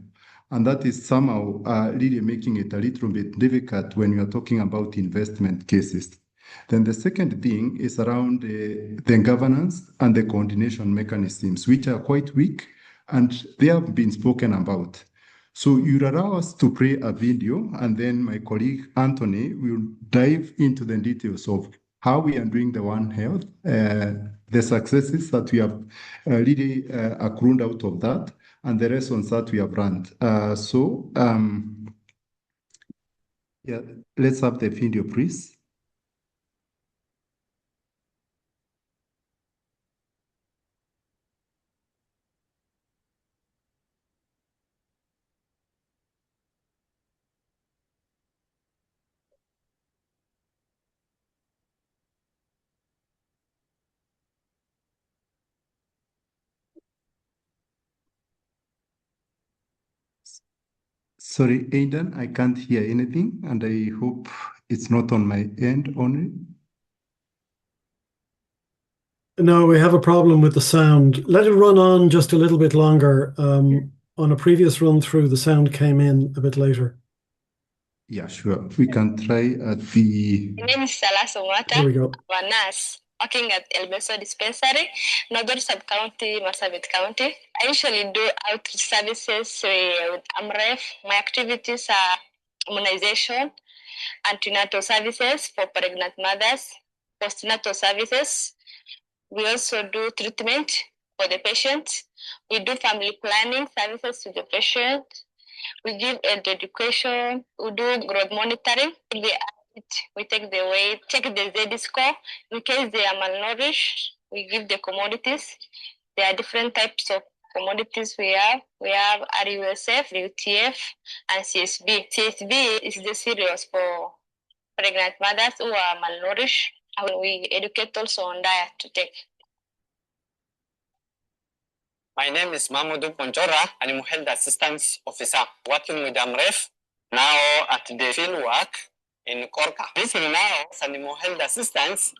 And that is somehow really making it a little bit difficult when we are talking about investment cases. Then the second thing is around the governance and the coordination mechanisms, which are quite weak, and they have been spoken about. So you allow us to play a video, and then my colleague Anthony will dive into the details of how we are doing the One Health, the successes that we have really accrued out of that, and the lessons that we have learned. Yeah, let's have the video, please. Sorry, Aidan, I can't hear anything, and I hope it's not on my end only. No, we have a problem with the sound. Let it run on just a little bit longer. On a previous run through, the sound came in a bit later. Yeah, sure. We can try at the... My name is Salah Somata. Here we go. I'm a nurse working at El Beso Dispensary, Northern Sub-County, Marsabit County. I usually do outreach services with AMREF. My activities are immunization, antenatal services for pregnant mothers, postnatal services. We also do treatment for the patient. We do family planning services to the patient. We give education. We do growth monitoring. We take the weight, check the Z score. In case they are malnourished, we give the commodities. There are different types of commodities we have RUSF, UTF, and CSB. CSB is the cereals for pregnant mothers who are malnourished, and we educate also on diet to take. My name is Mamadou Ponjora, Animal Health Assistance Officer, working with AMREF now at the field work in Korka. Basically now, as Animal Health Assistance,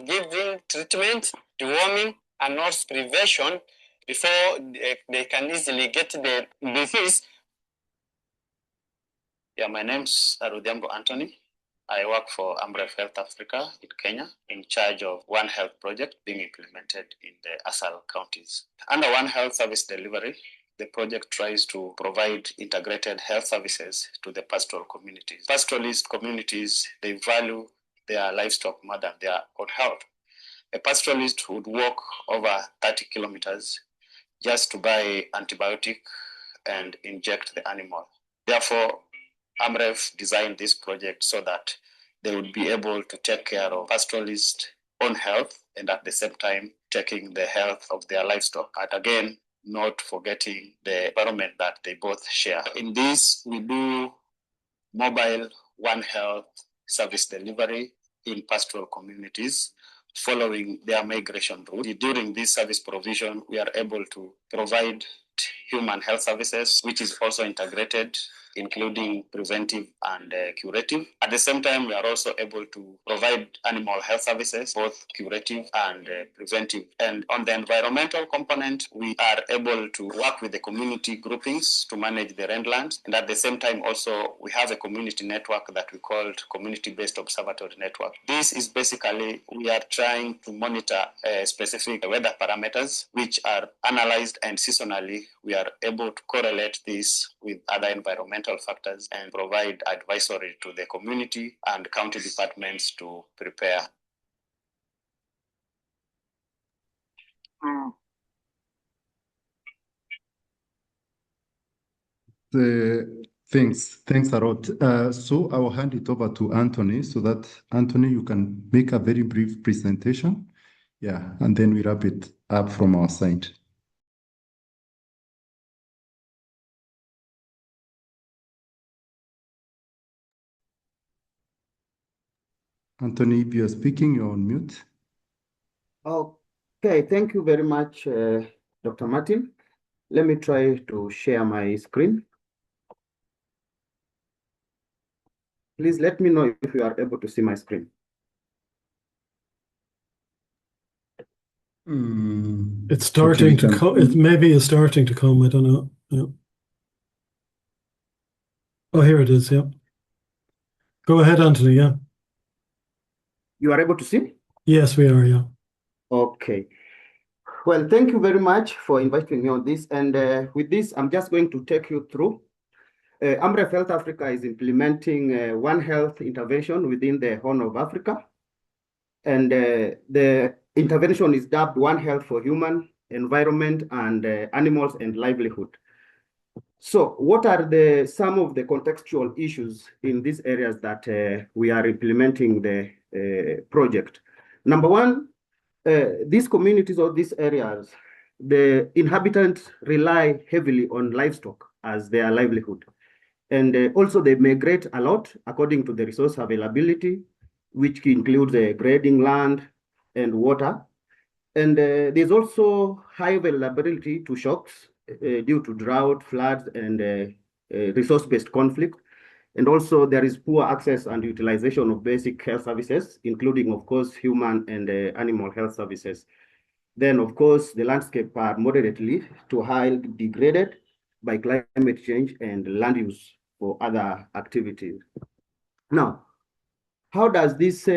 giving treatment, deworming, and nurse prevention before they can easily get the disease. Yeah, my name's Odhiambo Anthony. I work for AMREF Health Africa in Kenya, in charge of One Health project being implemented in the ASAL counties. Under One Health service delivery, the project tries to provide integrated health services to the pastoral communities. Pastoralist communities, they value their livestock more than their own health. A pastoralist would walk over 30 kilometers just to buy antibiotic and inject the animal. Therefore, AMREF designed this project so that they would be able to take care of pastoralists' own health and at the same time taking the health of their livestock. And again, not forgetting the environment that they both share. In this, we do mobile One Health service delivery in pastoral communities following their migration route. During this service provision, we are able to provide human health services, which is also integrated, including preventive and curative. At the same time, we are also able to provide animal health services, both curative and preventive. And on the environmental component, we are able to work with the community groupings to manage the rangelands. And at the same time, also, we have a community network that we called Community-Based Observatory Network. This is basically, we are trying to monitor specific weather parameters, which are analyzed, and seasonally, we are able to correlate this with other environmental factors and provide advisory to the community and county departments to prepare. Thanks a lot. So I will hand it over to Anthony so that, Anthony, you can make a very brief presentation. Yeah, and then we wrap it up from our side. Anthony, if you are speaking, you're on mute. Okay, thank you very much, Dr. Martin. Let me try to share my screen. Please let me know if you are able to see my screen. It's starting to come. It maybe is starting to come. I don't know. Yeah. Oh, here it is. Yeah. Go ahead, Anthony. Yeah. You are able to see? Yes, we are. Yeah. Okay. Well, thank you very much for inviting me on this. And with this, I'm just going to take you through. AMREF Health Africa is implementing One Health intervention within the Horn of Africa. And the intervention is dubbed One Health for Human, Environment, and Animals and Livelihood. So what are some of the contextual issues in these areas that we are implementing the project? Number one, these communities or these areas, the inhabitants rely heavily on livestock as their livelihood. And also they migrate a lot according to the resource availability, which includes grading land and water. And there's also high vulnerability to shocks due to drought, floods, and resource-based conflict. And also there is poor access and utilization of basic health services, including, of course, human and animal health services. Then, of course, the landscape are moderately to highly degraded by climate change and land use for other activities. Now, how does this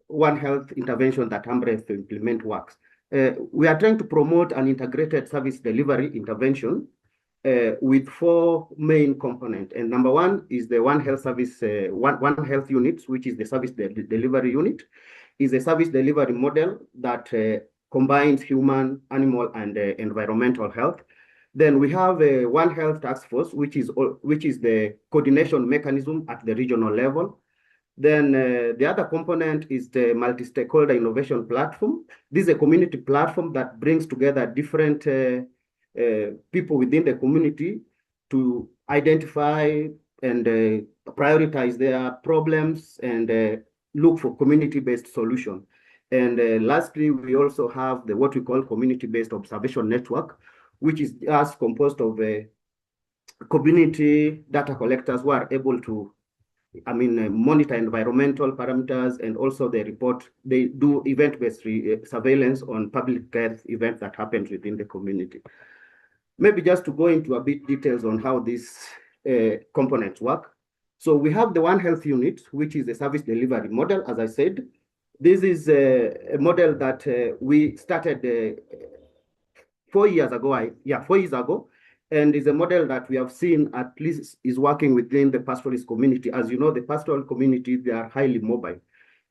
One Health intervention that AMREF implement works? We are trying to promote an integrated service delivery intervention with 4 main components. And number one is the One Health service, One Health units, which is the service delivery unit, is a service delivery model that combines human, animal, and environmental health. Then we have a One Health task force, which is the coordination mechanism at the regional level. Then the other component is the multi-stakeholder innovation platform. This is a community platform that brings together different people within the community to identify and prioritize their problems and look for community-based solution. And lastly, we also have what we call community-based observation network, which is just composed of community data collectors who are able to, monitor environmental parameters, and also they do event-based surveillance on public health events that happen within the community. Maybe just to go into a bit details on how these components work. So we have the One Health unit, which is a service delivery model, as I said. This is a model that we started 4 years ago, 4 years ago, and is a model that we have seen at least is working within the pastoralist community. As you know, the pastoral community, they are highly mobile.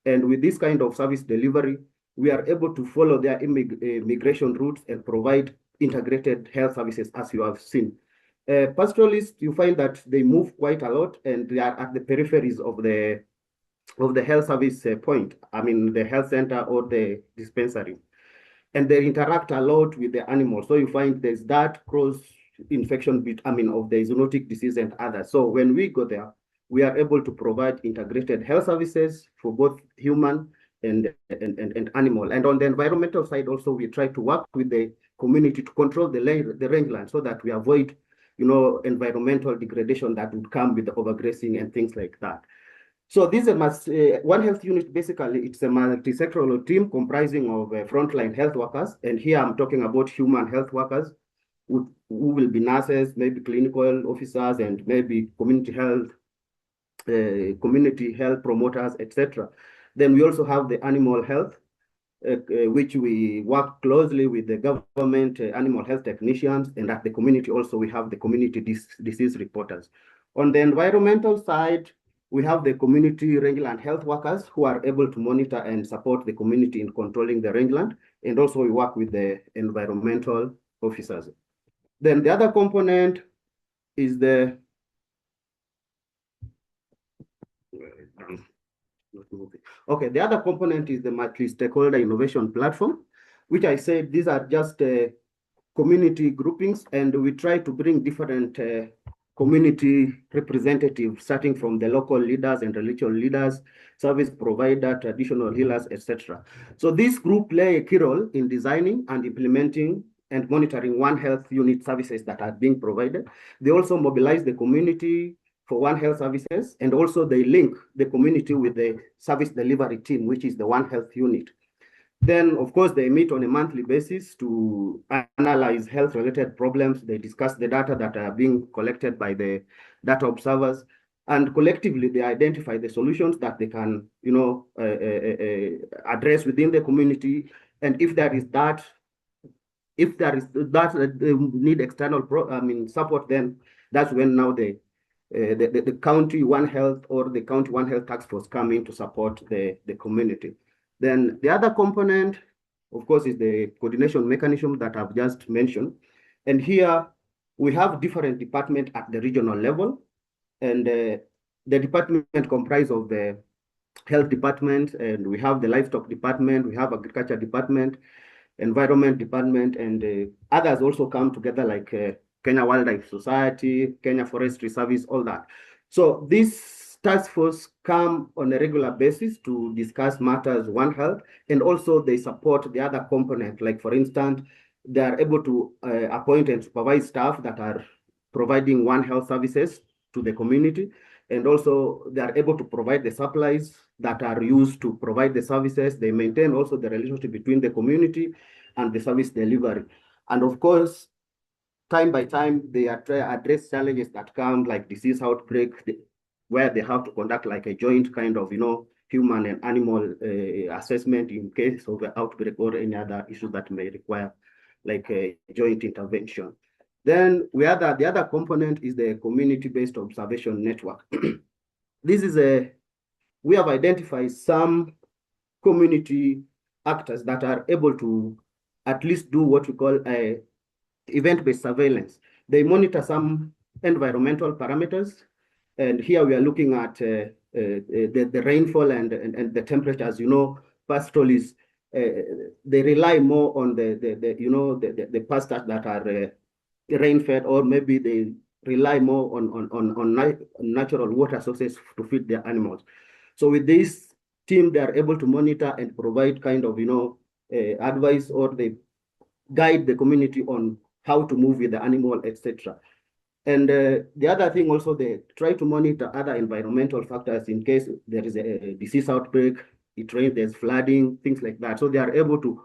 And with this kind of service delivery, we are able to follow their migration routes and provide integrated health services, as you have seen. Pastoralists, you find that they move quite a lot, and they are at the peripheries of the health service point, the health center or the dispensary. And they interact a lot with the animals. So you find there's that cross infection of the zoonotic disease and others. So when we go there, we are able to provide integrated health services for both human and animal. And on the environmental side also, we try to work with the community to control the rangeland so that we avoid, environmental degradation that would come with the overgrazing and things like that. So this is One Health unit. Basically, it's a multi-sectoral team comprising of frontline health workers. And here I'm talking about human health workers who will be nurses, maybe clinical officers, and maybe community health promoters, etc. Then we also have the animal health, which we work closely with the government animal health technicians, and at the community also we have the community disease reporters. On the environmental side, we have the community rangeland health workers who are able to monitor and support the community in controlling the rangeland, and also we work with the environmental officers. Then the other component is the the other component is the multi-stakeholder innovation platform, which I said these are just community groupings, and we try to bring different community representatives, starting from the local leaders and religious leaders, service provider, traditional healers, etc. So this group play a key role in designing and implementing and monitoring One Health unit services that are being provided. They also mobilize the community for One Health services, and also they link the community with the service delivery team, which is the One Health unit. Then, of course, they meet on a monthly basis to analyze health-related problems. They discuss the data that are being collected by the data observers, and collectively they identify the solutions that they can, address within the community. And if there is that they need external support, then that's when now the county One Health or the county One Health task force come in to support the community. Then the other component, of course, is the coordination mechanism that I've just mentioned. And here we have different departments at the regional level. And the department comprise of the health department, and we have the livestock department, we have agriculture department, environment department, and others also come together like Kenya Wildlife Society, Kenya Forestry Service, all that. So this task force come on a regular basis to discuss matters One Health, and also they support the other component. Like for instance, they are able to appoint and supervise staff that are providing One Health services to the community, and also they are able to provide the supplies that are used to provide the services. They maintain also the relationship between the community and the service delivery. And of course, time by time, they address challenges that come like disease outbreak, where they have to conduct like a joint kind of, human and animal assessment in case of an outbreak or any other issue that may require like a joint intervention. Then the other component is the community-based observation network. We have identified some community actors that are able to at least do what we call a event-based surveillance. They monitor some environmental parameters, and here we are looking at the rainfall and the temperatures. Pastoralists they rely more on the pastures that are rain-fed, or maybe they rely more on natural water sources to feed their animals. So with this team, they are able to monitor and provide kind of, advice, or they guide the community on how to move with the animal, etc. And the other thing also, they try to monitor other environmental factors in case there is a disease outbreak, it rains, there's flooding, things like that. So they are able to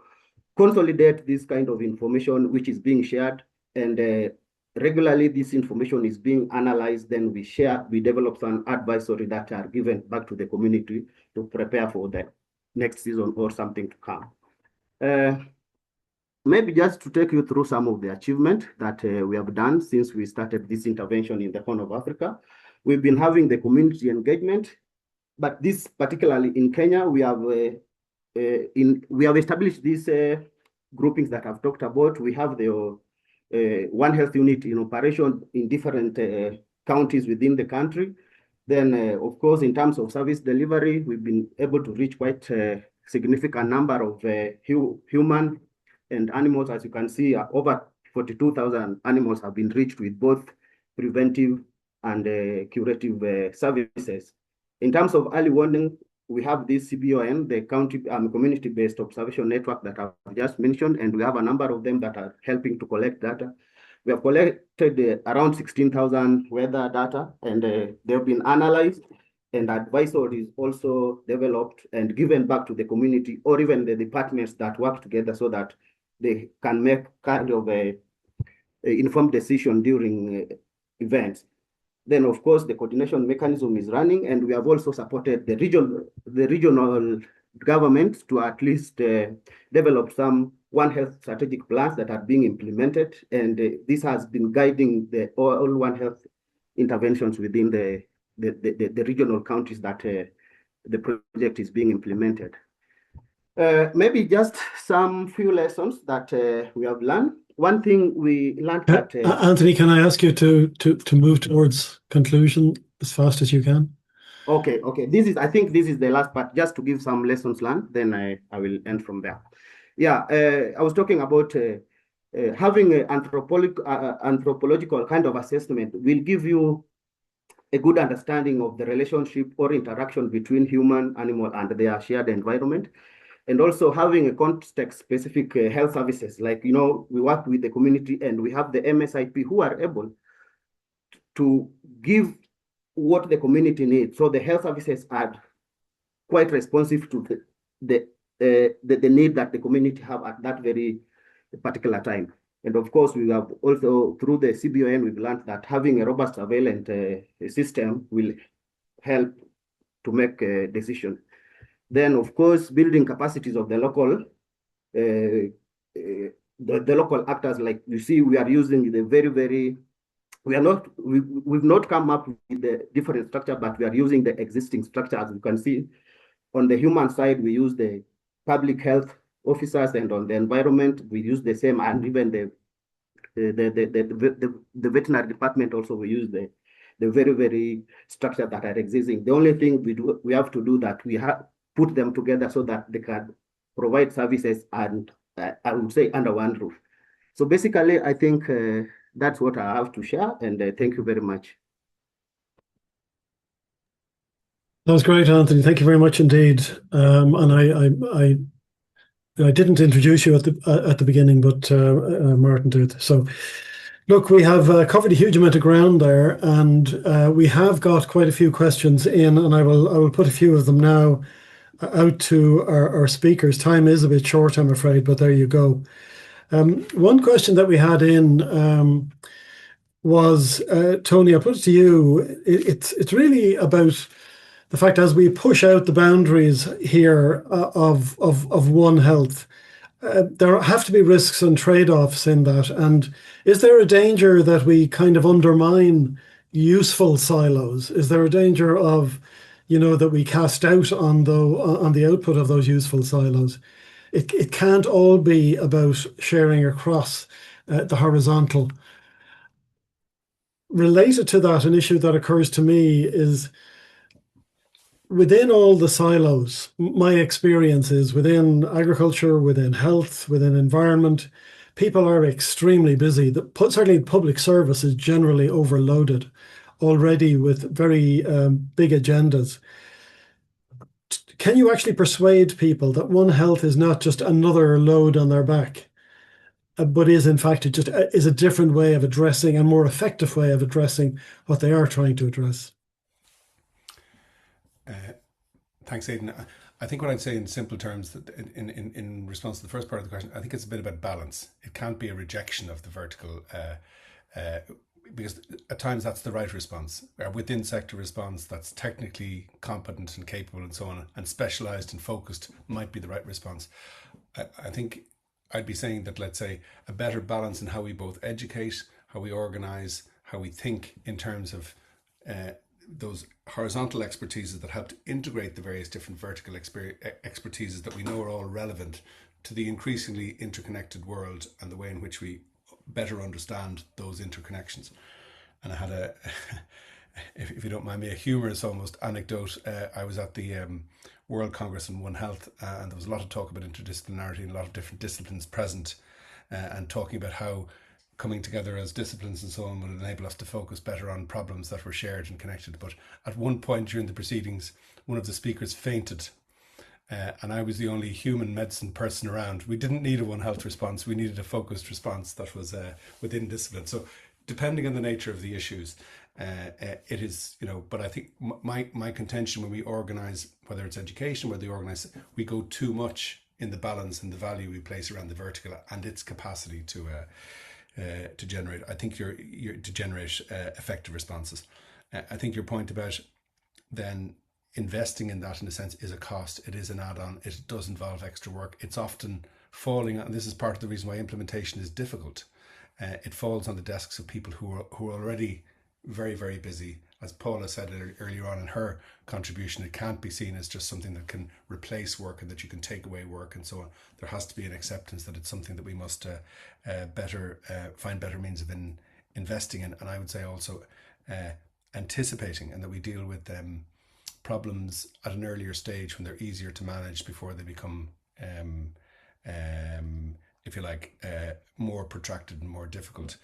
consolidate this kind of information which is being shared, and regularly this information is being analyzed. Then we develop some advisory that are given back to the community to prepare for the next season or something to come. Maybe just to take you through some of the achievement that we have done since we started this intervention in the Horn of Africa. We've been having the community engagement, but this particularly in Kenya, we have established these groupings that I've talked about. We have the One Health unit in operation in different counties within the country. Then, of course, in terms of service delivery, we've been able to reach quite a significant number of human and animals. As you can see, over 42,000 animals have been reached with both preventive and curative services. In terms of early warning, we have this CBON, the community-based observation network that I've just mentioned, and we have a number of them that are helping to collect data. We have collected around 16,000 weather data, and they've been analyzed, and advisories also developed and given back to the community, or even the departments that work together, so that they can make kind of a informed decision during events. Then, of course, the coordination mechanism is running, and we have also supported the regional government to at least develop some One Health strategic plans that are being implemented, and this has been guiding all One Health interventions within the regional counties that the project is being implemented. Maybe just some few lessons that we have learned. One thing we learned that Anthony, can I ask you to move towards conclusion as fast as you can? Okay. I think this is the last part, just to give some lessons learned. Then I will end from there. Yeah, I was talking about having an anthropological kind of assessment will give you a good understanding of the relationship or interaction between human, animal, and their shared environment. And also having a context-specific health services, like, we work with the community, and we have the MSIP who are able to give what the community needs. So the health services are quite responsive to the need that the community have at that very particular time. And of course, we have also, through the CBON, we've learned that having a robust surveillance system will help to make a decision. Then, of course, building capacities of the local, the local actors. Like you see, we are using the we've not come up with the different structure, but we are using the existing structure. As you can see, on the human side, we use the public health officers, and on the environment, we use the same, and even the veterinary department also, we use the very structure that are existing. The only thing we have to do that we have put them together so that they can provide services, and I would say under one roof. So basically, I think that's what I have to share, and thank you very much. That was great, Anthony. Thank you very much indeed. And I didn't introduce you at the beginning, but Martin did. So, look, we have covered a huge amount of ground there, and we have got quite a few questions in, and I will put a few of them now out to our speakers. Time is a bit short, I'm afraid, but there you go. One question that we had in was, Tony, I put it to you. It's really about the fact, as we push out the boundaries here of One Health, there have to be risks and trade-offs in that. And is there a danger that we kind of undermine useful silos? Is there a danger of, that we cast out on the output of those useful silos? It can't all be about sharing across the horizontal. Related to that, an issue that occurs to me is, within all the silos, my experience is within agriculture, within health, within environment, people are extremely busy. Certainly public service is generally overloaded already with very big agendas. Can you actually persuade people that One Health is not just another load on their back, but is in fact is a different way of addressing, a more effective way of addressing what they are trying to address? Thanks, Aidan. I think what I'd say in simple terms, that in response to the first part of the question, I think it's a bit about balance. It can't be a rejection of the vertical, because at times that's the right response. A within sector response that's technically competent and capable and so on, and specialised and focused might be the right response. I think I'd be saying that, let's say, a better balance in how we both educate, how we organise, how we think in terms of those horizontal expertises that help to integrate the various different vertical expertises that we know are all relevant to the increasingly interconnected world and the way in which we better understand those interconnections. And I had if you don't mind me, a humorous almost anecdote. I was at the World Congress on One Health, and there was a lot of talk about interdisciplinarity and a lot of different disciplines present, and talking about how coming together as disciplines and so on would enable us to focus better on problems that were shared and connected. But at one point during the proceedings, one of the speakers fainted, and I was the only human medicine person around. We didn't need a One Health response. We needed a focused response that was within discipline. So depending on the nature of the issues, it is, but I think my contention when we organise, whether it's education, whether we organise, we go too much in the balance and the value we place around the vertical and its capacity to generate. I think to generate effective responses. I think your point about then investing in that, in a sense, is a cost. It is an add-on. It does involve extra work. It's often falling, and this is part of the reason why implementation is difficult. It falls on the desks of people who are already very, very busy. As Paula said earlier on in her contribution, it can't be seen as just something that can replace work and that you can take away work and so on. There has to be an acceptance that it's something that we must find better means of investing in. And I would say also anticipating, and that we deal with problems at an earlier stage when they're easier to manage before they become, if you like, more protracted and more difficult.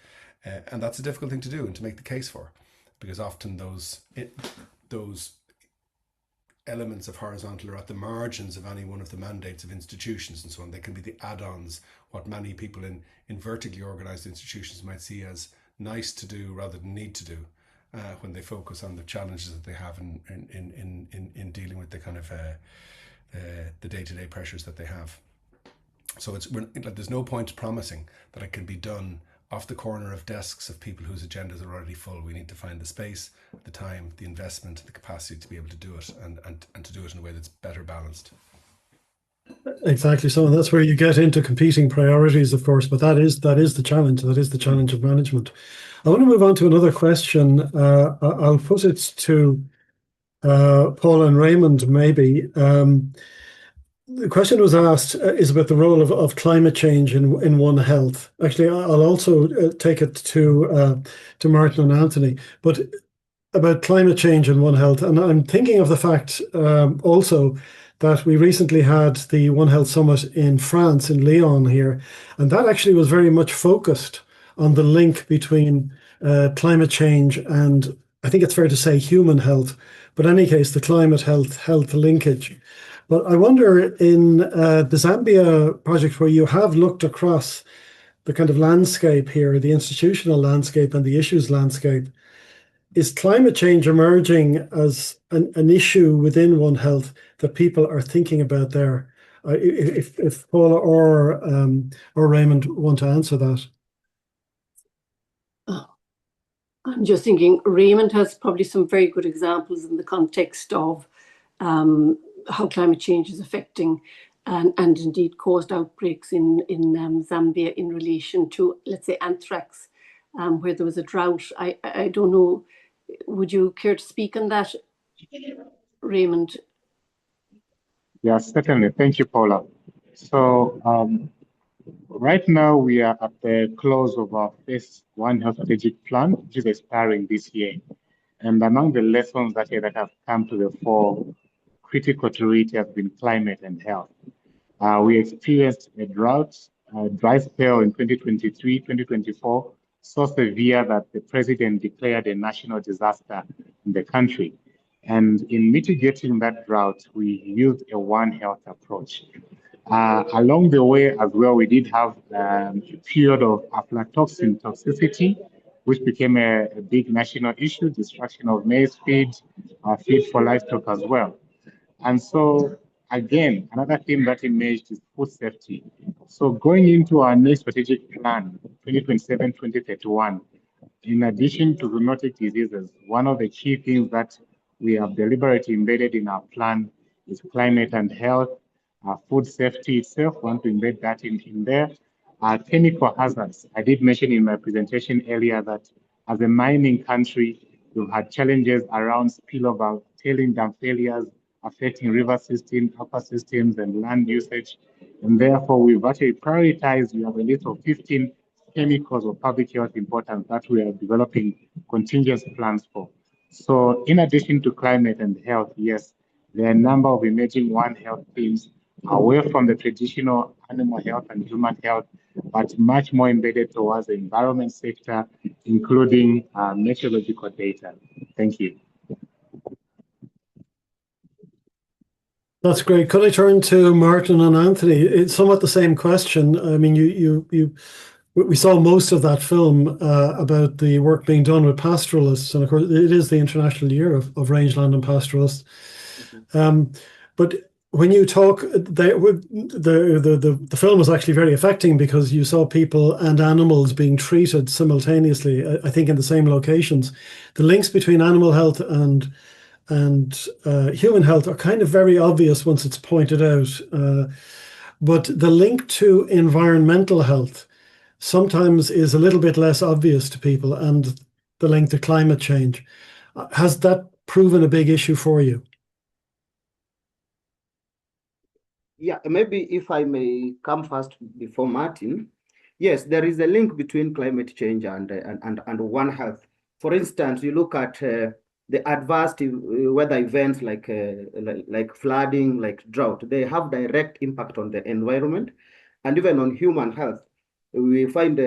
And that's a difficult thing to do and to make the case for, because often those elements of horizontal are at the margins of any one of the mandates of institutions and so on. They can be the add-ons, what many people in vertically organised institutions might see as nice to do rather than need to do, when they focus on the challenges that they have in dealing with the kind of the day-to-day pressures that they have. So there's no point promising that it can be done off the corner of desks of people whose agendas are already full. We need to find the space, the time, the investment, the capacity to be able to do it, and to do it in a way that's better balanced. Exactly. So that's where you get into competing priorities, of course, but that is the challenge. That is the challenge of management. I want to move on to another question. I'll put it to Paula and Raymond, maybe. The question was asked is about the role of climate change in One Health. Actually, I'll also take it to Martin and Anthony, but about climate change in One Health. And I'm thinking of the fact also that we recently had the One Health Summit in France, in Lyon here, and that actually was very much focused on the link between climate change and, I think it's fair to say, human health, but in any case, the climate health linkage. But I wonder, in the Zambia project, where you have looked across the kind of landscape here, the institutional landscape and the issues landscape, is climate change emerging as an issue within One Health that people are thinking about there? If Paula or Raymond want to answer that. I'm just thinking Raymond has probably some very good examples in the context of how climate change is affecting and indeed caused outbreaks in Zambia in relation to, let's say, anthrax, where there was a drought. I don't know, would you care to speak on that, Raymond? Yes, certainly. Thank you, Paula. So right now we are at the close of our phase 1 health strategic plan, which is expiring this year. And among the lessons that have come to the fore, critical to it has been climate and health. We experienced a drought dry spell in 2023, 2024, so severe that the president declared a national disaster in the country. And in mitigating that drought, we used a One Health approach. Along the way as well, we did have a period of aflatoxin toxicity, which became a big national issue, destruction of maize feed, feed for livestock as well. And so, again, another theme that emerged is food safety. So going into our next strategic plan, 2027-2031, in addition to zoonotic diseases, one of the key things that we have deliberately embedded in our plan is climate and health, food safety itself. We want to embed that in there. Chemical hazards. I did mention in my presentation earlier that as a mining country, we've had challenges around spillover, tailing dam failures, affecting river systems, upper systems, and land usage. And therefore, we've actually prioritized, we have a list of 15 chemicals of public health importance that we are developing contingency plans for. So in addition to climate and health, yes, there are a number of emerging One Health themes away from the traditional animal health and human health, but much more embedded towards the environment sector, including meteorological data. Thank you. That's great. Could I turn to Martin and Anthony? It's somewhat the same question. I mean, we saw most of that film about the work being done with pastoralists, and of course, it is the International Year of Rangeland and Pastoralists. But when you talk, the film was actually very affecting because you saw people and animals being treated simultaneously, I think in the same locations. The links between animal health and human health are kind of very obvious once it's pointed out. But the link to environmental health sometimes is a little bit less obvious to people, and the link to climate change. Has that proven a big issue for you? Yeah, maybe if I may come first before Martin. Yes, there is a link between climate change and One Health. For instance, you look at the adverse weather events like flooding, like drought. They have direct impact on the environment and even on human health. We find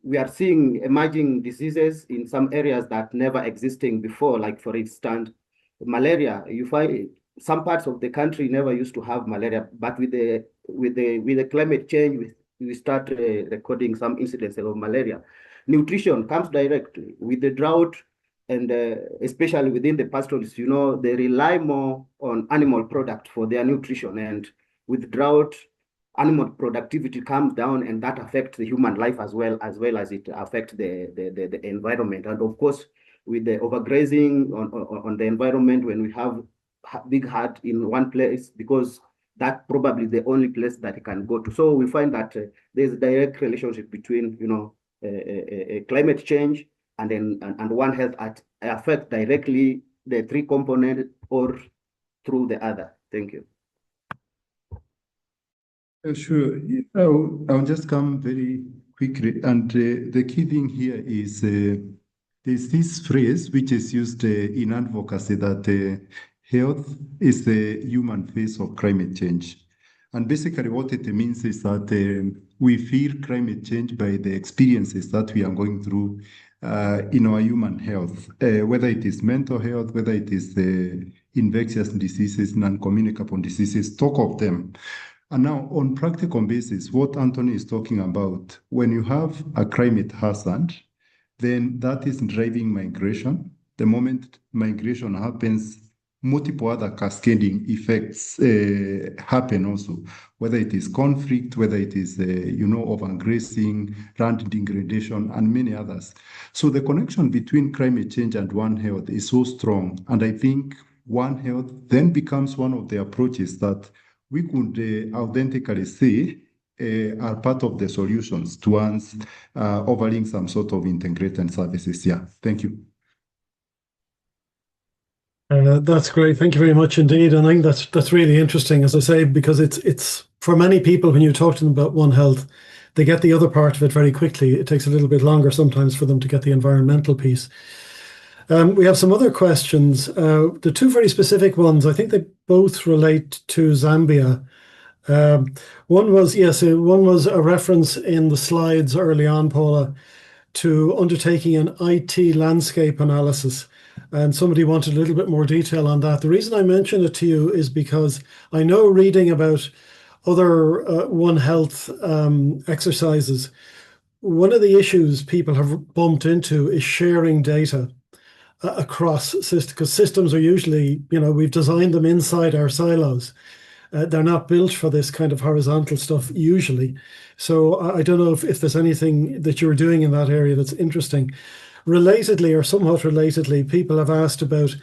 we are seeing emerging diseases in some areas that never existing before, like for instance, malaria. You find some parts of the country never used to have malaria, but with the climate change, we start recording some incidents of malaria. Nutrition comes directly with the drought, and especially within the pastoralists, you know, they rely more on animal product for their nutrition, and with drought, animal productivity comes down, and that affects the human life as well as it affects the environment. And of course, with the overgrazing on the environment, when we have big herd in one place, because that's probably the only place that it can go to. So we find that there's a direct relationship between, you know, climate change and One Health affect directly the three components or through the other. Thank you. Sure. I'll just come very quickly. And the key thing here is there's this phrase which is used in advocacy that health is the human face of climate change. And basically what it means is that we feel climate change by the experiences that we are going through in our human health, whether it is mental health, whether it is infectious diseases, non-communicable diseases, talk of them. And now on practical basis, what Anthony is talking about, when you have a climate hazard, then that is driving migration. The moment migration happens, multiple other cascading effects happen also, whether it is conflict, whether it is, overgrazing, land degradation, and many others. So the connection between climate change and One Health is so strong. And I think One Health then becomes one of the approaches that we could authentically say are part of the solutions towards offering some sort of integrated services. Yeah, thank you. That's great. Thank you very much indeed. And I think that's really interesting, as I say, because it's for many people, when you talk to them about One Health, they get the other part of it very quickly. It takes a little bit longer sometimes for them to get the environmental piece. We have some other questions. The two very specific ones, I think they both relate to Zambia. One was, yes, one was a reference in the slides early on, Paula, to undertaking an IT landscape analysis. And somebody wanted a little bit more detail on that. The reason I mention it to you is because I know, reading about other One Health exercises, one of the issues people have bumped into is sharing data across systems, because systems are usually, we've designed them inside our silos. They're not built for this kind of horizontal stuff usually. So I don't know if there's anything that you're doing in that area that's interesting. Relatedly, or somewhat relatedly, people have asked about,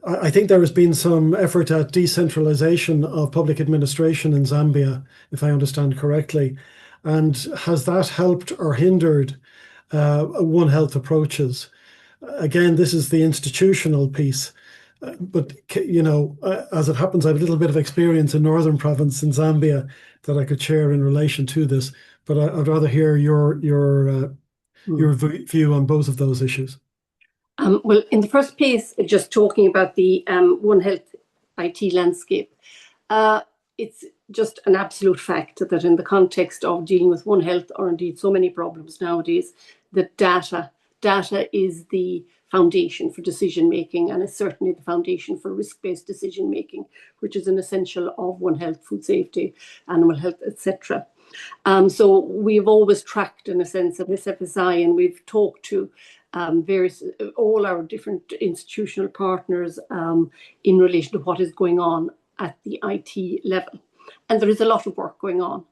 I think there has been some effort at decentralization of public administration in Zambia, if I understand correctly. And has that helped or hindered One Health approaches? Again, this is the institutional piece. But, as it happens, I have a little bit of experience in Northern Province in Zambia that I could share in relation to this. But I'd rather hear your view on both of those issues. Well, in the first place, just talking about the One Health IT landscape, it's just an absolute fact that in the context of dealing with One Health, or indeed so many problems nowadays, that data is the foundation for decision making, and is certainly the foundation for risk-based decision making, which is an essential of One Health, food safety, animal health, etc. So we've always tracked, in a sense, of SFSI, and we've talked to all our different institutional partners in relation to what is going on at the IT level. And there is a lot of work going on.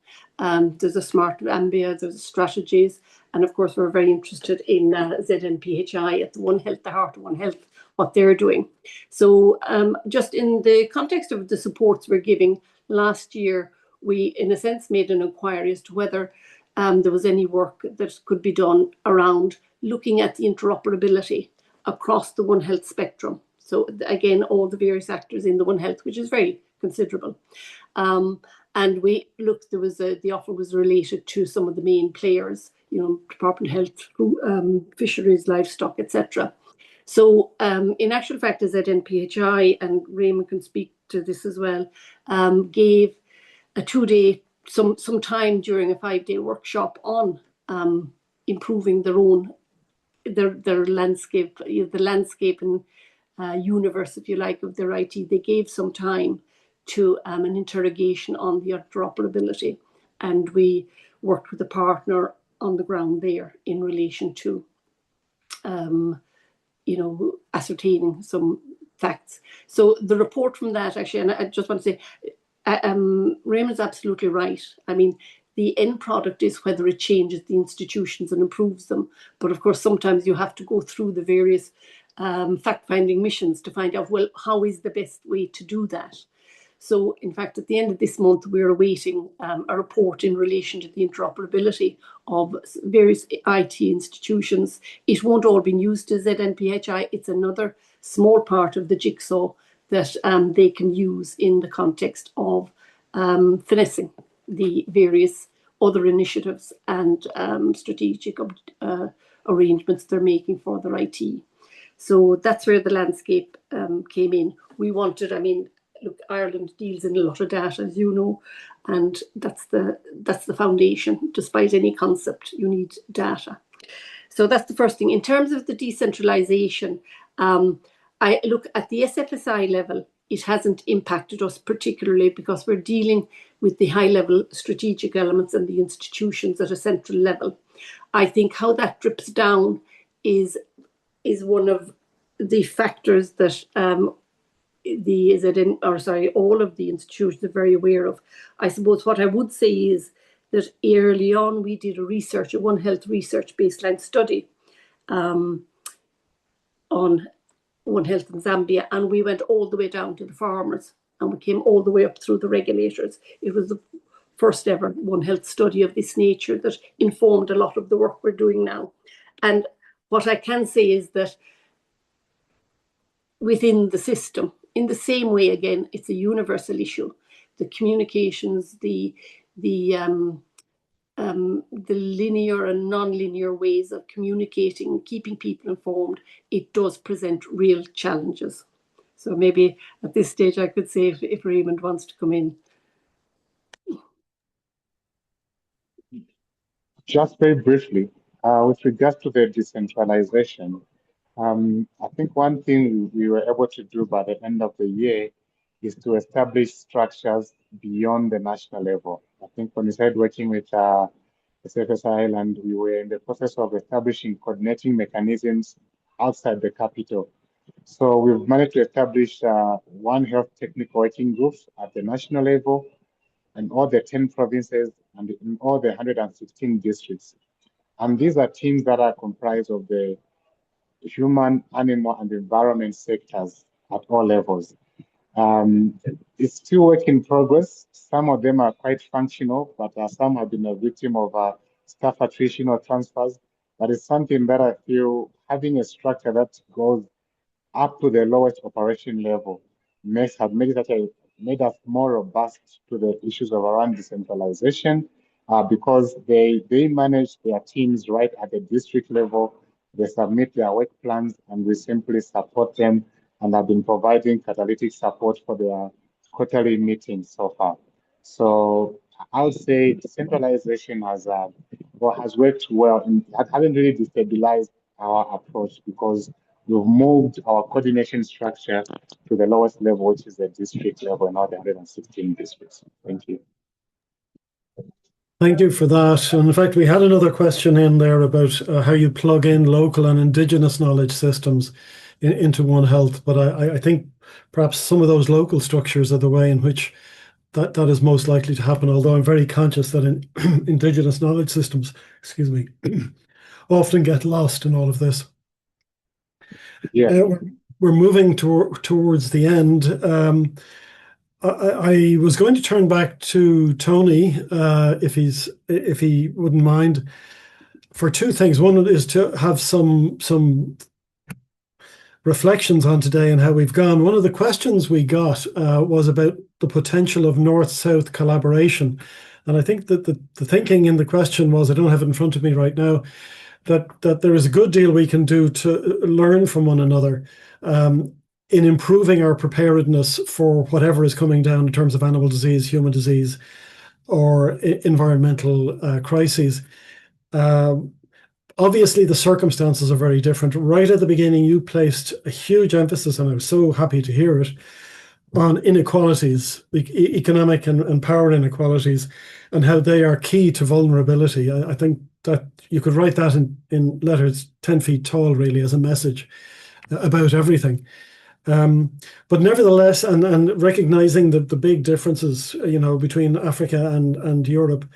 There's a Smart Zambia, there's strategies, and of course we're very interested in ZNPHI at the One Health, the heart of One Health, what they're doing. So just in the context of the supports we're giving, last year we, in a sense, made an inquiry as to whether there was any work that could be done around looking at the interoperability across the One Health spectrum. So again, all the various actors in the One Health, which is very considerable. And we looked, the offer was related to some of the main players, Department of Health, fisheries, livestock, etc. So in actual fact, as ZNPHI, and Raymond can speak to this as well, gave a 2-day, some time during a 5-day workshop on improving their landscape, the landscape and universe, if you like, of their IT. They gave some time to an interrogation on the interoperability, and we worked with a partner on the ground there in relation to ascertaining some facts. So the report from that, actually, and I just want to say, Raymond's absolutely right. I mean, the end product is whether it changes the institutions and improves them. But of course, sometimes you have to go through the various fact-finding missions to find out, well, how is the best way to do that? So, in fact, at the end of this month, we're awaiting a report in relation to the interoperability of various IT institutions. It won't all be used as ZNPHI. It's another small part of the jigsaw that they can use in the context of finessing the various other initiatives and strategic arrangements they're making for their IT. So that's where the landscape came in. We wanted, look, Ireland deals in a lot of data, as you know, and that's the foundation. Despite any concept, you need data. So that's the first thing. In terms of the decentralization, I look at the SFSI level, it hasn't impacted us particularly because we're dealing with the high-level strategic elements and the institutions at a central level. I think how that drips down is one of the factors that all of the institutions are very aware of. I suppose what I would say is that early on we did a One Health research baseline study on One Health in Zambia, and we went all the way down to the farmers and we came all the way up through the regulators. It was the first ever One Health study of this nature that informed a lot of the work we're doing now. And what I can say is that within the system, in the same way, again, it's a universal issue. The communications, the linear and non-linear ways of communicating, keeping people informed, it does present real challenges. So maybe at this stage I could say if Raymond wants to come in. Just very briefly, with regards to the decentralization, I think one thing we were able to do by the end of the year is to establish structures beyond the national level. I think when we started working with SFS Island, we were in the process of establishing coordinating mechanisms outside the capital. So we've managed to establish One Health technical working groups at the national level in all the 10 provinces and in all the 116 districts. And these are teams that are comprised of the human, animal, and environment sectors at all levels. It's still work in progress. Some of them are quite functional, but some have been a victim of staff attrition or transfers. But it's something that I feel having a structure that goes up to the lowest operation level have made us more robust to the issues of around decentralization because they manage their teams right at the district level. They submit their work plans and we simply support them and have been providing catalytic support for their quarterly meetings so far. So I would say decentralization has worked well and hasn't really destabilized our approach because we've moved our coordination structure to the lowest level, which is the district level in all the 116 districts. Thank you. Thank you for that. And in fact, we had another question in there about how you plug in local and indigenous knowledge systems into One Health. But I think perhaps some of those local structures are the way in which that is most likely to happen, although I'm very conscious that in indigenous knowledge systems, often get lost in all of this. Yeah. We're moving towards the end. I was going to turn back to Tony, if he wouldn't mind, for two things. One is to have some reflections on today and how we've gone. One of the questions we got was about the potential of North-South collaboration. And I think that the thinking in the question was, I don't have it in front of me right now, that there is a good deal we can do to learn from one another in improving our preparedness for whatever is coming down in terms of animal disease, human disease, or environmental crises. Obviously, the circumstances are very different. Right at the beginning, you placed a huge emphasis, and I was so happy to hear it, on inequalities, economic and power inequalities, and how they are key to vulnerability. I think that you could write that in letters 10 feet tall, really, as a message about everything. But nevertheless, and recognizing the big differences, between Africa and Europe,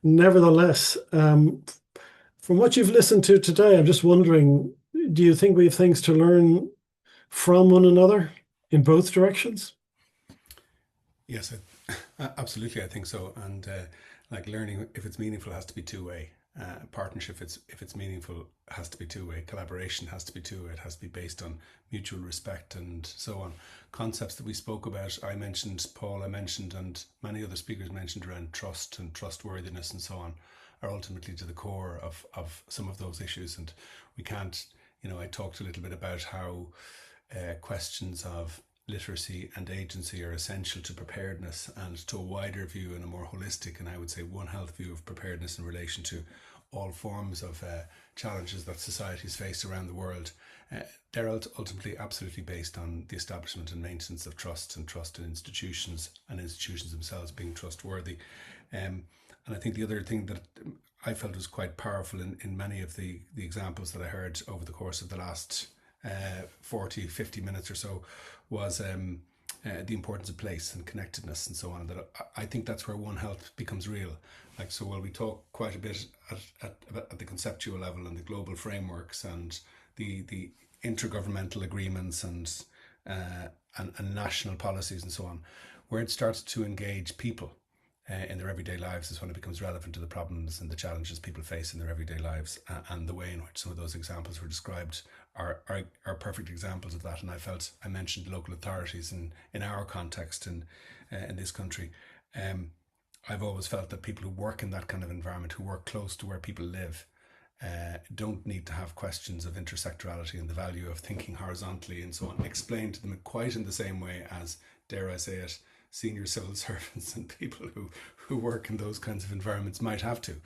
nevertheless, from what you've listened to today, I'm just wondering, do you think we have things to learn from one another in both directions? Yes, absolutely, I think so. And like learning, if it's meaningful, has to be two-way. Partnership, if it's meaningful, has to be two-way. Collaboration has to be two-way. It has to be based on mutual respect and so on. Concepts that we spoke about, I mentioned, Paula mentioned, and many other speakers mentioned around trust and trustworthiness and so on, are ultimately to the core of some of those issues. And we can't, I talked a little bit about how questions of literacy and agency are essential to preparedness and to a wider view and a more holistic, and I would say One Health view of preparedness in relation to all forms of challenges that societies face around the world. They're ultimately absolutely based on the establishment and maintenance of trust and trust in institutions and institutions themselves being trustworthy. And I think the other thing that I felt was quite powerful in many of the examples that I heard over the course of the last 40, 50 minutes or so was the importance of place and connectedness and so on. That I think that's where One Health becomes real. Like, so while we talk quite a bit at the conceptual level and the global frameworks and the intergovernmental agreements and national policies and so on, where it starts to engage people in their everyday lives is when it becomes relevant to the problems and the challenges people face in their everyday lives, and the way in which some of those examples were described are perfect examples of that. And I mentioned local authorities in our context in this country. I've always felt that people who work in that kind of environment, who work close to where people live, don't need to have questions of intersectorality and the value of thinking horizontally and so on explained to them quite in the same way as, dare I say it, senior civil servants and people who work in those kinds of environments might have to,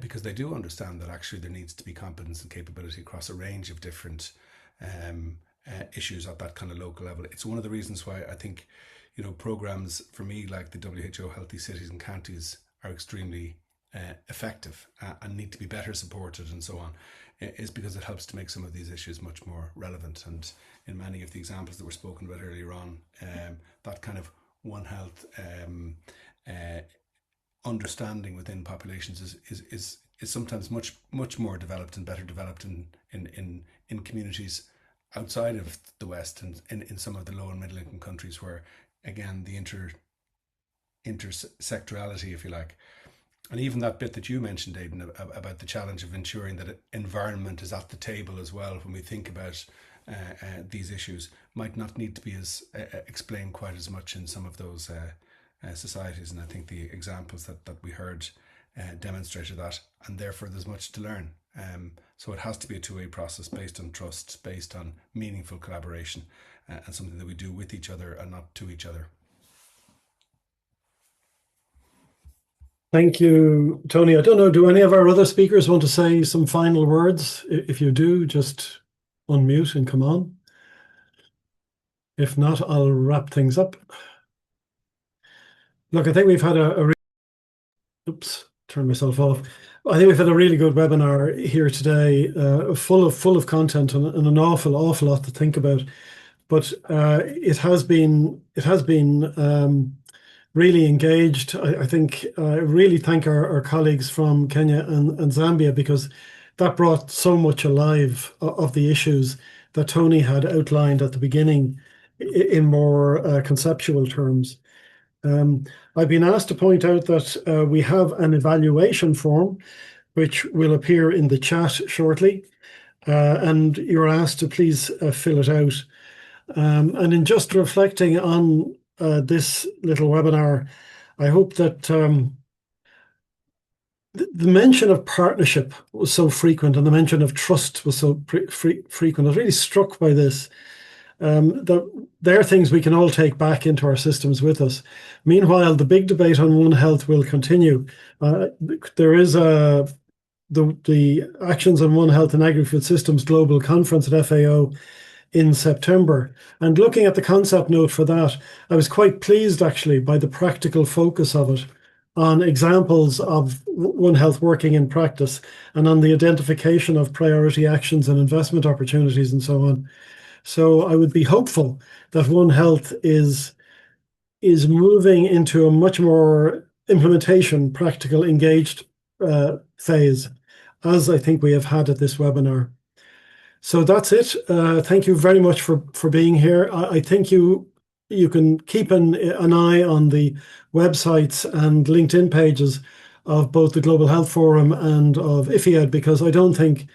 because they do understand that actually there needs to be competence and capability across a range of different issues at that kind of local level. It's one of the reasons why I think, you know, programs for me like the WHO Healthy Cities and Counties are extremely effective and need to be better supported and so on, is because it helps to make some of these issues much more relevant. And in many of the examples that were spoken about earlier on, that kind of One Health understanding within populations is sometimes much more developed and better developed in communities outside of the West and in some of the low and middle income countries, where again the intersectorality, if you like, and even that bit that you mentioned, Aidan, about the challenge of ensuring that environment is at the table as well when we think about these issues, might not need to be as explained quite as much in some of those societies. And I think the examples that we heard demonstrated that, and therefore there's much to learn. So it has to be a two-way process based on trust, based on meaningful collaboration, and something that we do with each other and not to each other. Thank you, Tony. I don't know, do any of our other speakers want to say some final words? If you do, just unmute and come on. If not, I'll wrap things up. Look, I think we've had oops, turn myself off. I think we've had a really good webinar here today, full of content and an awful lot to think about. But it has been really engaged. I think I really thank our colleagues from Kenya and Zambia, because that brought so much alive of the issues that Tony had outlined at the beginning in more conceptual terms. I've been asked to point out that we have an evaluation form which will appear in the chat shortly, and you're asked to please fill it out. And in just reflecting on this little webinar, I hope that the mention of partnership was so frequent and the mention of trust was so frequent. I was really struck by this. That there are things we can all take back into our systems with us. Meanwhile, the big debate on One Health will continue. There is the Actions on One Health and Agri-Food Systems Global Conference at FAO in September. And looking at the concept note for that, I was quite pleased actually by the practical focus of it on examples of One Health working in practice and on the identification of priority actions and investment opportunities and so on. So I would be hopeful that One Health is moving into a much more implementation, practical, engaged phase, as I think we have had at this webinar. So that's it. Thank you very much for being here. I think you can keep an eye on the websites and LinkedIn pages of both the Global Health Forum and of IFIAD, because I don't think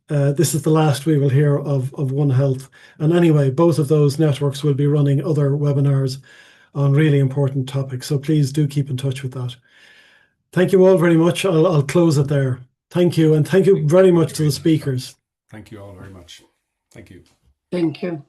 this is the last we will hear of One Health. And anyway, both of those networks will be running other webinars on really important topics. So please do keep in touch with that. Thank you all very much. I'll close it there. Thank you. And thank you very much to the speakers. Thank you all very much. Thank you. Thank you.